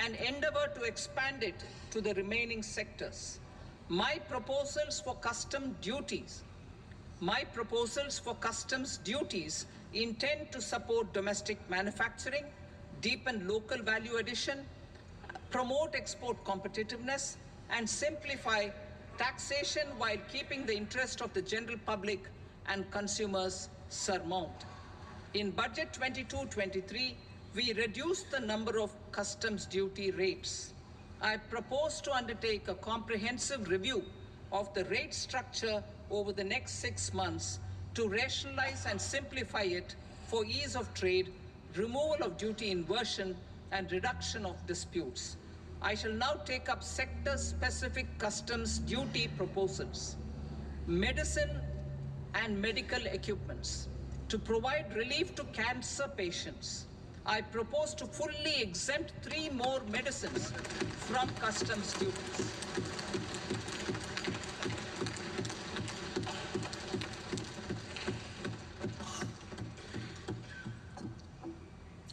and endeavor to expand it to the remaining sectors. My proposals for customs duties intend to support domestic manufacturing, deepen local value addition, promote export competitiveness, and simplify taxation while keeping the interest of the general public and consumers surmount. In Budget 22-23, we reduced the number of customs duty rates. I propose to undertake a comprehensive review of the rate structure over the next 6 months to rationalize and simplify it for ease of trade, removal of duty inversion, and reduction of disputes. I shall now take up sector-specific customs duty proposals. Medicine and medical equipments. To provide relief to cancer patients, I propose to fully exempt 3 more medicines from customs duties.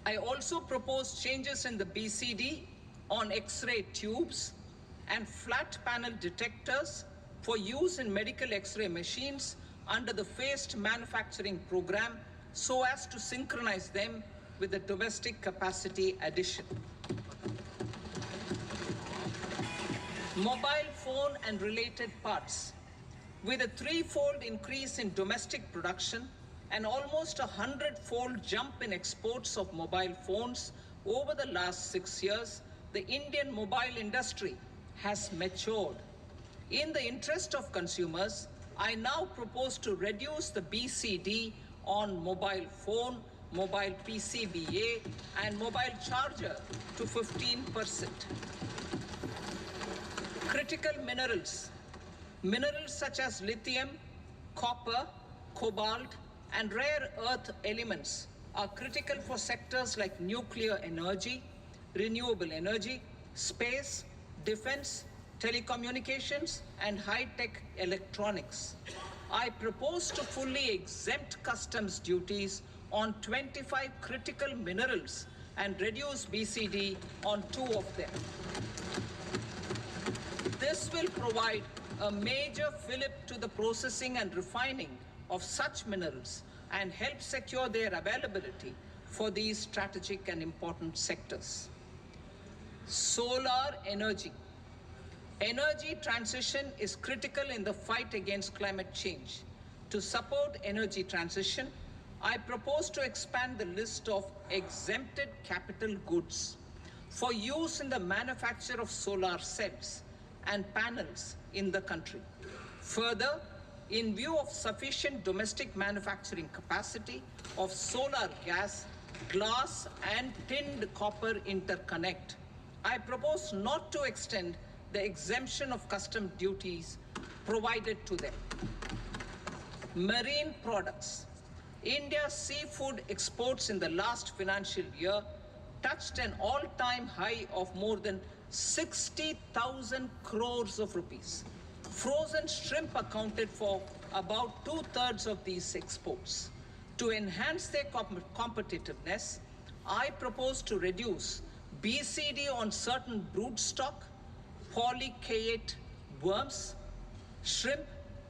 I also propose changes in the BCD on X-ray tubes and flat panel detectors for use in medical X-ray machines under the phased manufacturing program so as to synchronize them with the domestic capacity addition. Mobile phone and related parts. With a 3-fold increase in domestic production and almost a 100-fold jump in exports of mobile phones over the last 6 years, the Indian mobile industry has matured. In the interest of consumers, I now propose to reduce the BCD on mobile phone, mobile PCBA, and mobile charger to 15%. Critical minerals. Minerals such as lithium, copper, cobalt, and rare earth elements are critical for sectors like nuclear energy, renewable energy, space, defense, telecommunications, and high-tech electronics. I propose to fully exempt customs duties on 25 critical minerals and reduce BCD on 2 of them. This will provide a major fillip to the processing and refining of such minerals and help secure their availability for these strategic and important sectors. Solar energy. Energy transition is critical in the fight against climate change. To support energy transition, I propose to expand the list of exempted capital goods for use in the manufacture of solar cells and panels in the country. Further, in view of sufficient domestic manufacturing capacity of solar gas, glass, and tinned copper interconnect, I propose not to extend the exemption of custom duties provided to them. Marine products. India's seafood exports in the last financial year touched an all-time high of more than 60,000 crores of rupees. Frozen shrimp accounted for about 2/3 of these exports. To enhance their competitiveness, I propose to reduce BCD on certain broodstock, polychaete worms, shrimp,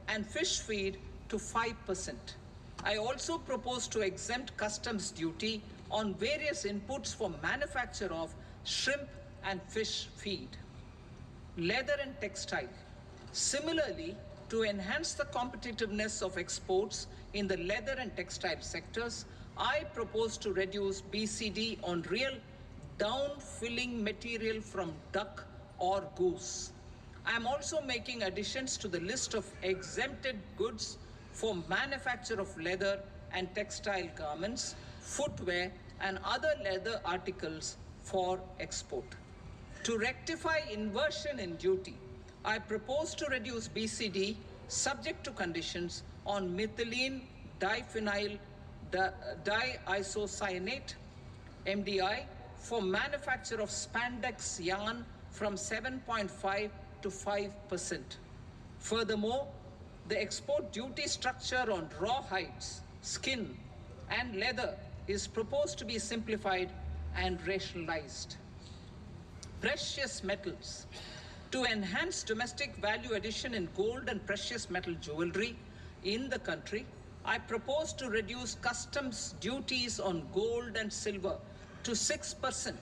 and fish feed to 5%. I also propose to exempt customs duty on various inputs for manufacture of shrimp and fish feed. Leather and textile. Similarly, to enhance the competitiveness of exports in the leather and textile sectors, I propose to reduce BCD on real down-filling material from duck or goose. I am also making additions to the list of exempted goods for manufacture of leather and textile garments, footwear, and other leather articles for export. To rectify inversion in duty, I propose to reduce BCD subject to conditions on methylene diphenyl diisocyanate MDI for manufacture of spandex yarn from 7.5 to 5%. Furthermore, the export duty structure on raw hides, skin, and leather is proposed to be simplified and rationalized. Precious metals. To enhance domestic value addition in gold and precious metal jewelry in the country, I propose to reduce customs duties on gold and silver to 6%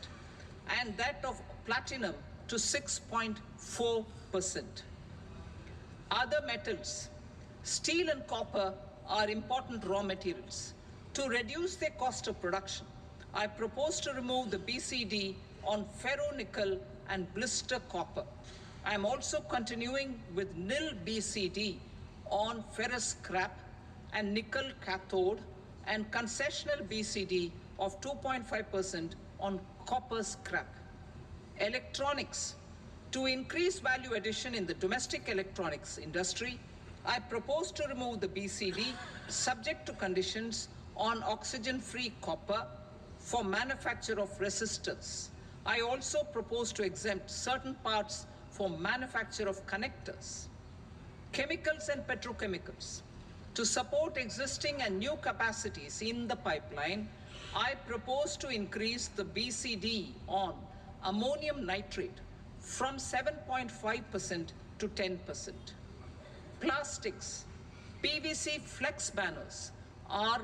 and that of platinum to 6.4%. Other metals. Steel and copper are important raw materials. To reduce their cost of production, I propose to remove the BCD on ferronickel and blister copper. I am also continuing with nil BCD on ferrous scrap and nickel cathode and concessional BCD of 2.5% on copper scrap. Electronics. To increase value addition in the domestic electronics industry, I propose to remove the BCD subject to conditions on oxygen-free copper for manufacture of resistors. I also propose to exempt certain parts for manufacture of connectors. Chemicals and petrochemicals. To support existing and new capacities in the pipeline, I propose to increase the BCD on ammonium nitrate from 7.5% to 10%. Plastics. PVC flex banners are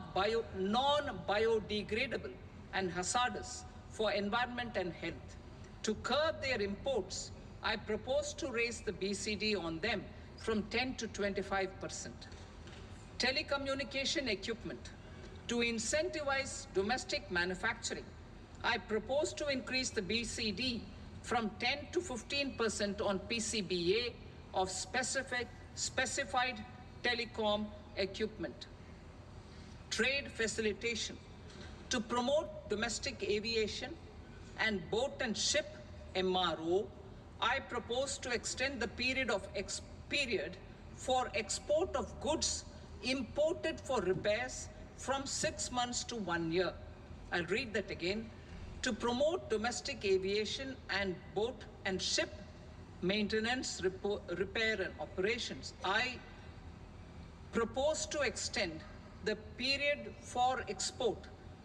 non-biodegradable and hazardous for environment and health. To curb their imports, I propose to raise the BCD on them from 10 to 25%. Telecommunication equipment. To incentivize domestic manufacturing, I propose to increase the BCD from 10 to 15% on PCBA of specified telecom equipment. Trade facilitation. To promote domestic aviation and boat and ship MRO, I propose to extend the period for export of goods imported for repairs from 6 months to 1 year. I'll read that again. To promote domestic aviation and boat and ship maintenance, repair and operations, I propose to extend the period for export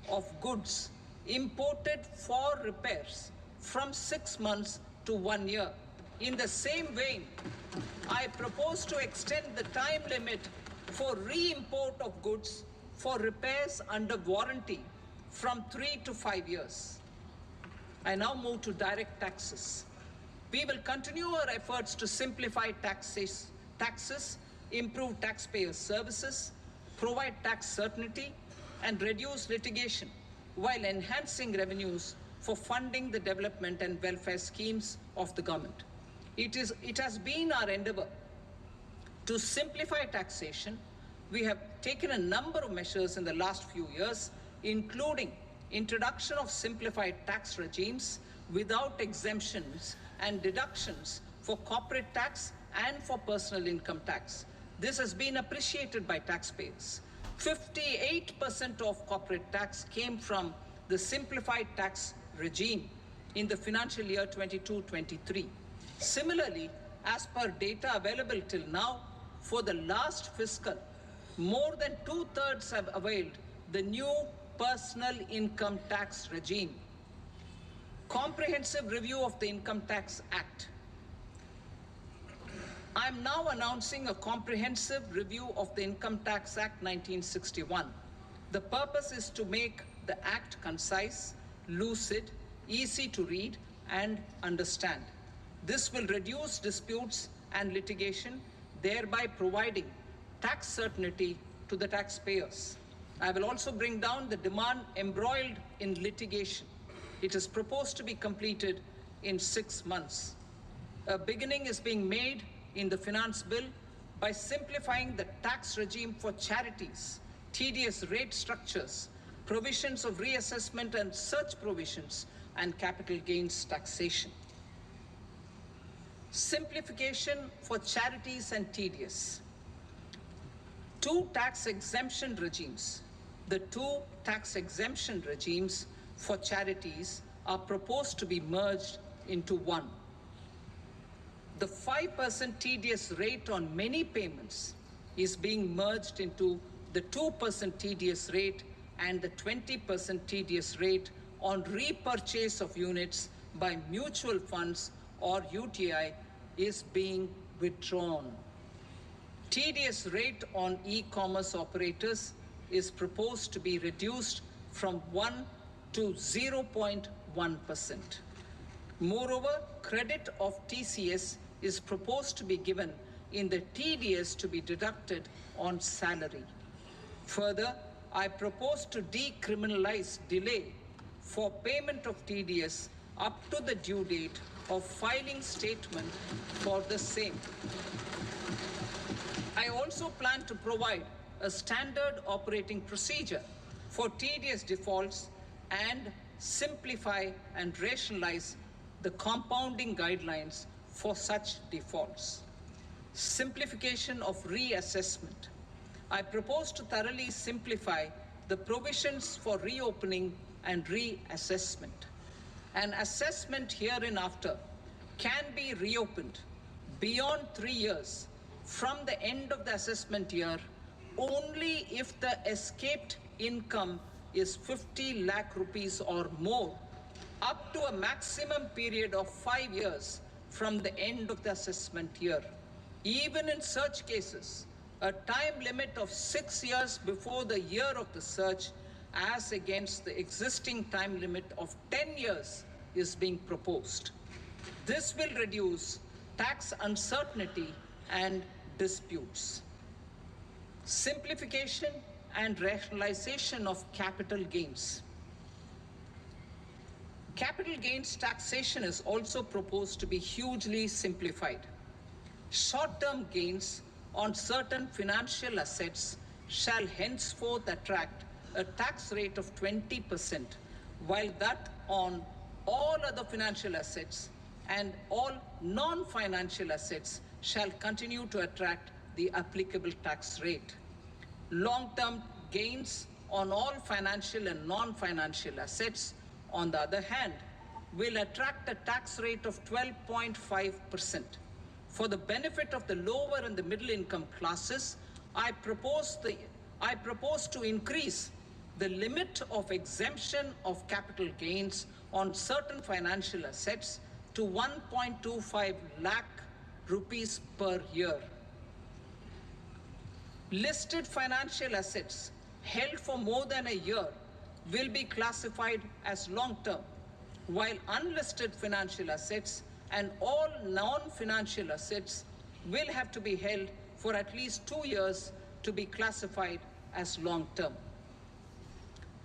of goods imported for repairs from 6 months to 1 year. In the same vein, I propose to extend the time limit for re-import of goods for repairs under warranty from 3 to 5 years. I now move to direct taxes. We will continue our efforts to simplify taxes, improve taxpayer services, provide tax certainty, and reduce litigation while enhancing revenues for funding the development and welfare schemes of the government. It has been our endeavor to simplify taxation. We have taken a number of measures in the last few years, including introduction of simplified tax regimes without exemptions and deductions for corporate tax and for personal income tax. This has been appreciated by taxpayers. 58% of corporate tax came from the simplified tax regime in the financial year 22-23. Similarly, as per data available till now, for the last fiscal, more than 2/3 have availed the new personal income tax regime. Comprehensive review of the Income Tax Act. I am now announcing a comprehensive review of the Income Tax Act 1961. The purpose is to make the Act concise, lucid, easy to read and understand. This will reduce disputes and litigation, thereby providing tax certainty to the taxpayers. I will also bring down the demand embroiled in litigation. It is proposed to be completed in 6 months. A beginning is being made in the finance bill by simplifying the tax regime for charities, TDS rate structures, provisions of reassessment and such provisions, and capital gains taxation. Simplification for charities and TDS. Two tax exemption regimes. The two tax exemption regimes for charities are proposed to be merged into one. The 5% TDS rate on many payments is being merged into the 2% TDS rate, and the 20% TDS rate on repurchase of units by mutual funds or UTI is being withdrawn. TDS rate on e-commerce operators is proposed to be reduced from 1 to 0.1%. Moreover, credit of TCS is proposed to be given in the TDS to be deducted on salary. Further, I propose to decriminalize delay for payment of TDS up to the due date of filing statement for the same. I also plan to provide a standard operating procedure for TDS defaults and simplify and rationalize the compounding guidelines for such defaults. Simplification of reassessment. I propose to thoroughly simplify the provisions for reopening and reassessment. An assessment hereinafter can be reopened beyond 3 years from the end of the assessment year only if the escaped income is 50 lakh rupees or more, up to a maximum period of 5 years from the end of the assessment year. Even in such cases, a time limit of 6 years before the year of the search, as against the existing time limit of 10 years, is being proposed. This will reduce tax uncertainty and disputes. Simplification and rationalization of capital gains. Capital gains taxation is also proposed to be hugely simplified. Short-term gains on certain financial assets shall henceforth attract a tax rate of 20%, while that on all other financial assets and all non-financial assets shall continue to attract the applicable tax rate. Long-term gains on all financial and non-financial assets, on the other hand, will attract a tax rate of 12.5%. For the benefit of the lower and the middle income classes, I propose to increase the limit of exemption of capital gains on certain financial assets to 1.25 lakh rupees per year. Listed financial assets held for more than a year will be classified as long-term, while unlisted financial assets and all non-financial assets will have to be held for at least 2 years to be classified as long-term.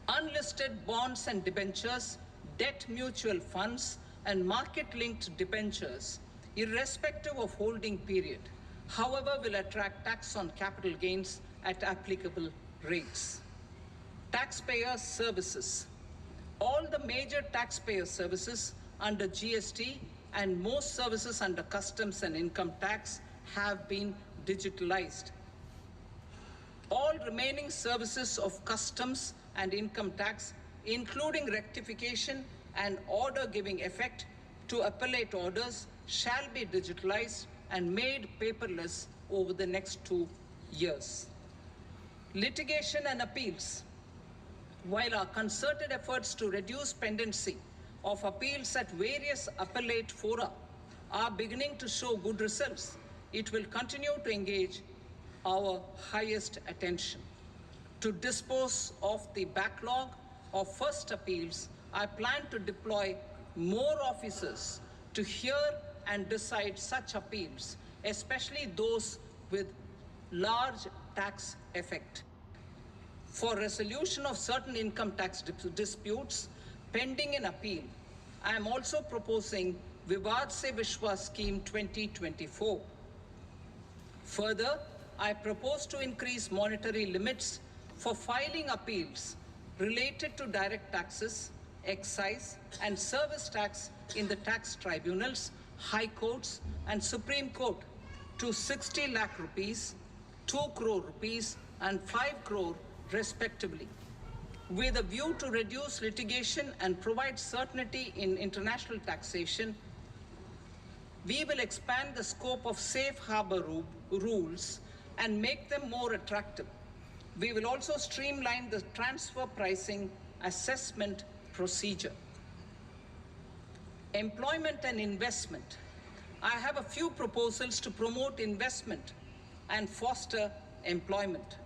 Unlisted bonds and debentures, debt mutual funds, and market-linked debentures, irrespective of holding period, however, will attract tax on capital gains at applicable rates. Taxpayer services. All the major taxpayer services under GST and most services under customs and income tax have been digitalized. All remaining services of customs and income tax, including rectification and order giving effect to appellate orders, shall be digitalized and made paperless over the next 2 years. Litigation and appeals. While our concerted efforts to reduce pendency of appeals at various appellate fora are beginning to show good results, it will continue to engage our highest attention. To dispose of the backlog of first appeals, I plan to deploy more officers to hear and decide such appeals, especially those with large tax effect. For resolution of certain income tax disputes pending an appeal, I am also proposing Vivad Se Vishwas Scheme 2024. Further, I propose to increase monetary limits for filing appeals related to direct taxes, excise, and service tax in the tax tribunals, high courts, and Supreme Court to 60 lakh rupees, 2 crore rupees, and 5 crore respectively, with a view to reduce litigation and provide certainty in international taxation. We will expand the scope of safe harbor rules and make them more attractive. We will also streamline the transfer pricing assessment procedure. Employment and investment. I have a few proposals to promote investment and foster employment.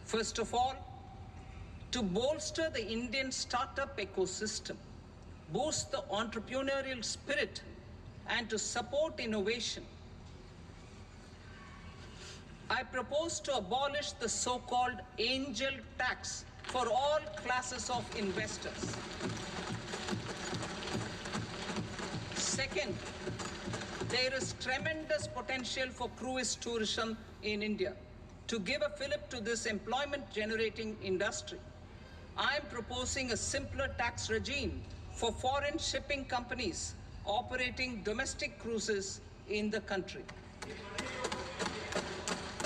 First of all, to bolster the Indian startup ecosystem, boost the entrepreneurial spirit, and to support innovation, I propose to abolish the so-called angel tax for all classes of investors. Second, there is tremendous potential for cruise tourism in India. To give a fillip to this employment-generating industry, I am proposing a simpler tax regime for foreign shipping companies operating domestic cruises in the country.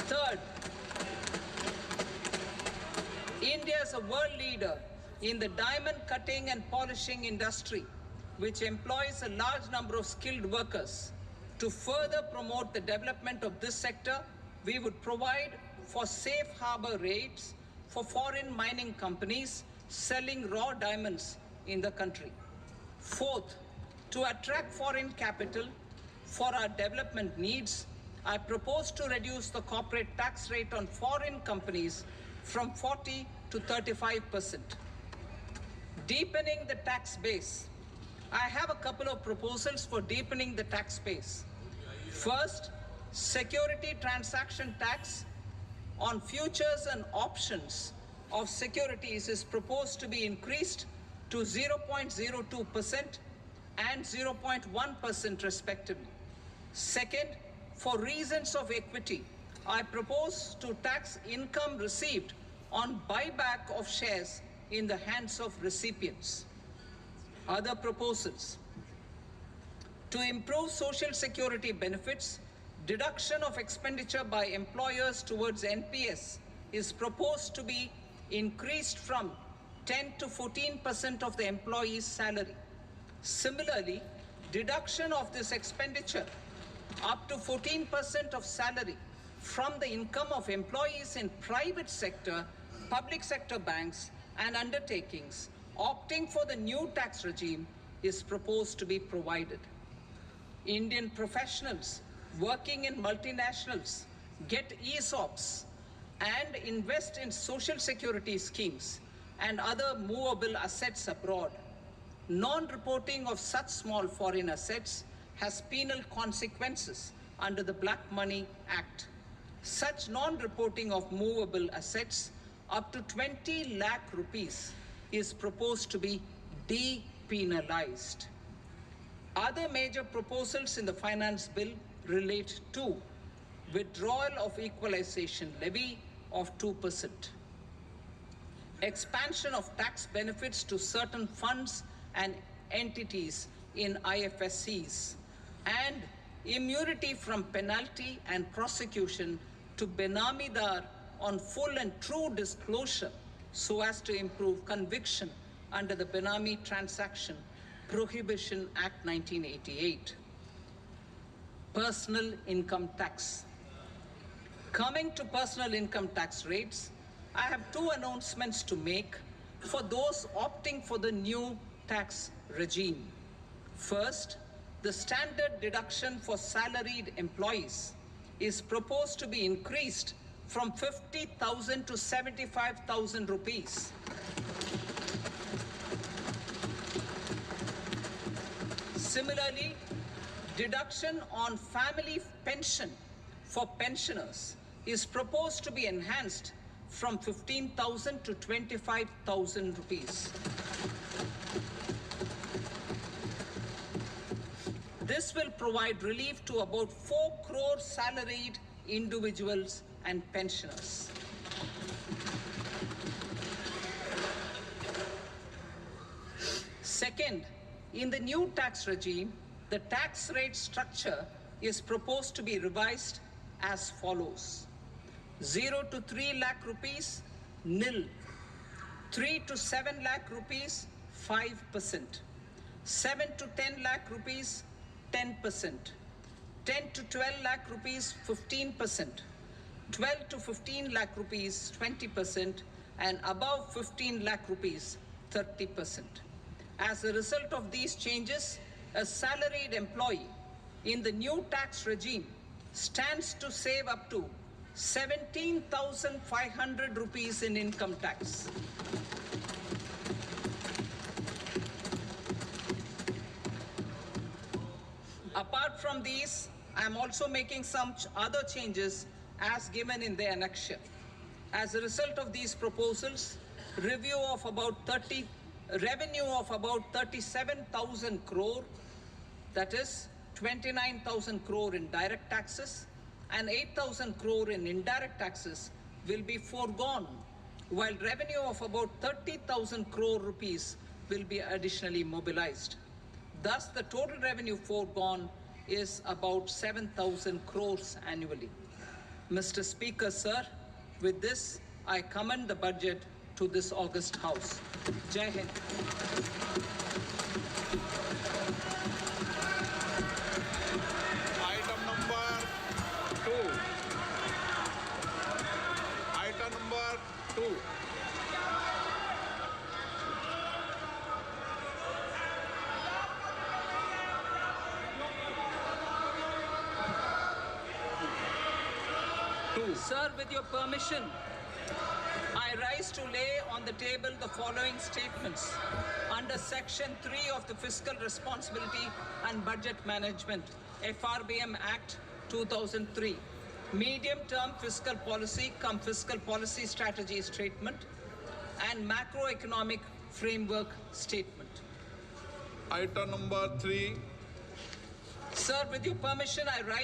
Third, India is a world leader in the diamond cutting and polishing industry, which employs a large number of skilled workers. To further promote the development of this sector, we would provide for safe harbor rates for foreign mining companies selling raw diamonds in the country. Fourth, to attract foreign capital for our development needs, I propose to reduce the corporate tax rate on foreign companies from 40 to 35%. Deepening the tax base. I have a couple of proposals for deepening the tax base. First, security transaction tax on futures and options of securities is proposed to be increased to 0.02% and 0.1% respectively. Second, for reasons of equity, I propose to tax income received on buyback of shares in the hands of recipients. Other proposals. To improve social security benefits, deduction of expenditure by employers towards NPS is proposed to be increased from 10 to 14% of the employee's salary. Similarly, deduction of this expenditure up to 14% of salary from the income of employees in private sector, public sector banks, and undertakings opting for the new tax regime is proposed to be provided. Indian professionals working in multinationals get ESOPs and invest in social security schemes and other movable assets abroad. Non-reporting of such small foreign assets has penal consequences under the Black Money Act. Such non-reporting of movable assets up to 20 lakh rupees is proposed to be depenalized. Other major proposals in the finance bill relate to withdrawal of equalization levy of 2%, expansion of tax benefits to certain funds and entities in IFSCs, and immunity from penalty and prosecution to Benamidar on full and true disclosure so as to improve conviction under the Benami Transaction Prohibition Act 1988. Personal income tax. Coming to personal income tax rates, I have two announcements to make for those opting for the new tax regime. First, the standard deduction for salaried employees is proposed to be increased from 50,000 to 75,000 rupees. Similarly, deduction on family pension for pensioners is proposed to be enhanced from 15,000 to 25,000 rupees. This will provide relief to about 4 crore salaried individuals and pensioners. Second, in the new tax regime, the tax rate structure is proposed to be revised as follows: 0 to 3 lakh rupees, nil; 3 to 7 lakh rupees, 5%; 7 to 10 lakh rupees, 10%; 10 to 12 lakh rupees, 15%; 12 to 15 lakh rupees, 20%; and above 15 lakh rupees, 30%. As a result of these changes, a salaried employee in the new tax regime stands to save up to 17,500 rupees in income tax. Apart from these, I am also making some other changes as given in the annexure. As a result of these proposals, revenue of about 37,000 crore, that is 29,000 crore in direct taxes and 8,000 crore in indirect taxes, will be foregone, while revenue of about 30,000 crore rupees will be additionally mobilized. Thus, the total revenue foregone is about 7,000 crores annually. Mr. Speaker, sir, with this, I commend the budget to this august House. Jai Hind. Item number 2. Item number 2. Sir, with your permission, I rise to lay on the table the following statements under Section 3 of the Fiscal Responsibility and Budget Management, FRBM Act 2003, Medium-Term Fiscal Policy cum Fiscal Policy Strategy Statement and Macroeconomic Framework Statement. Item number 3. Sir, with your permission, I rise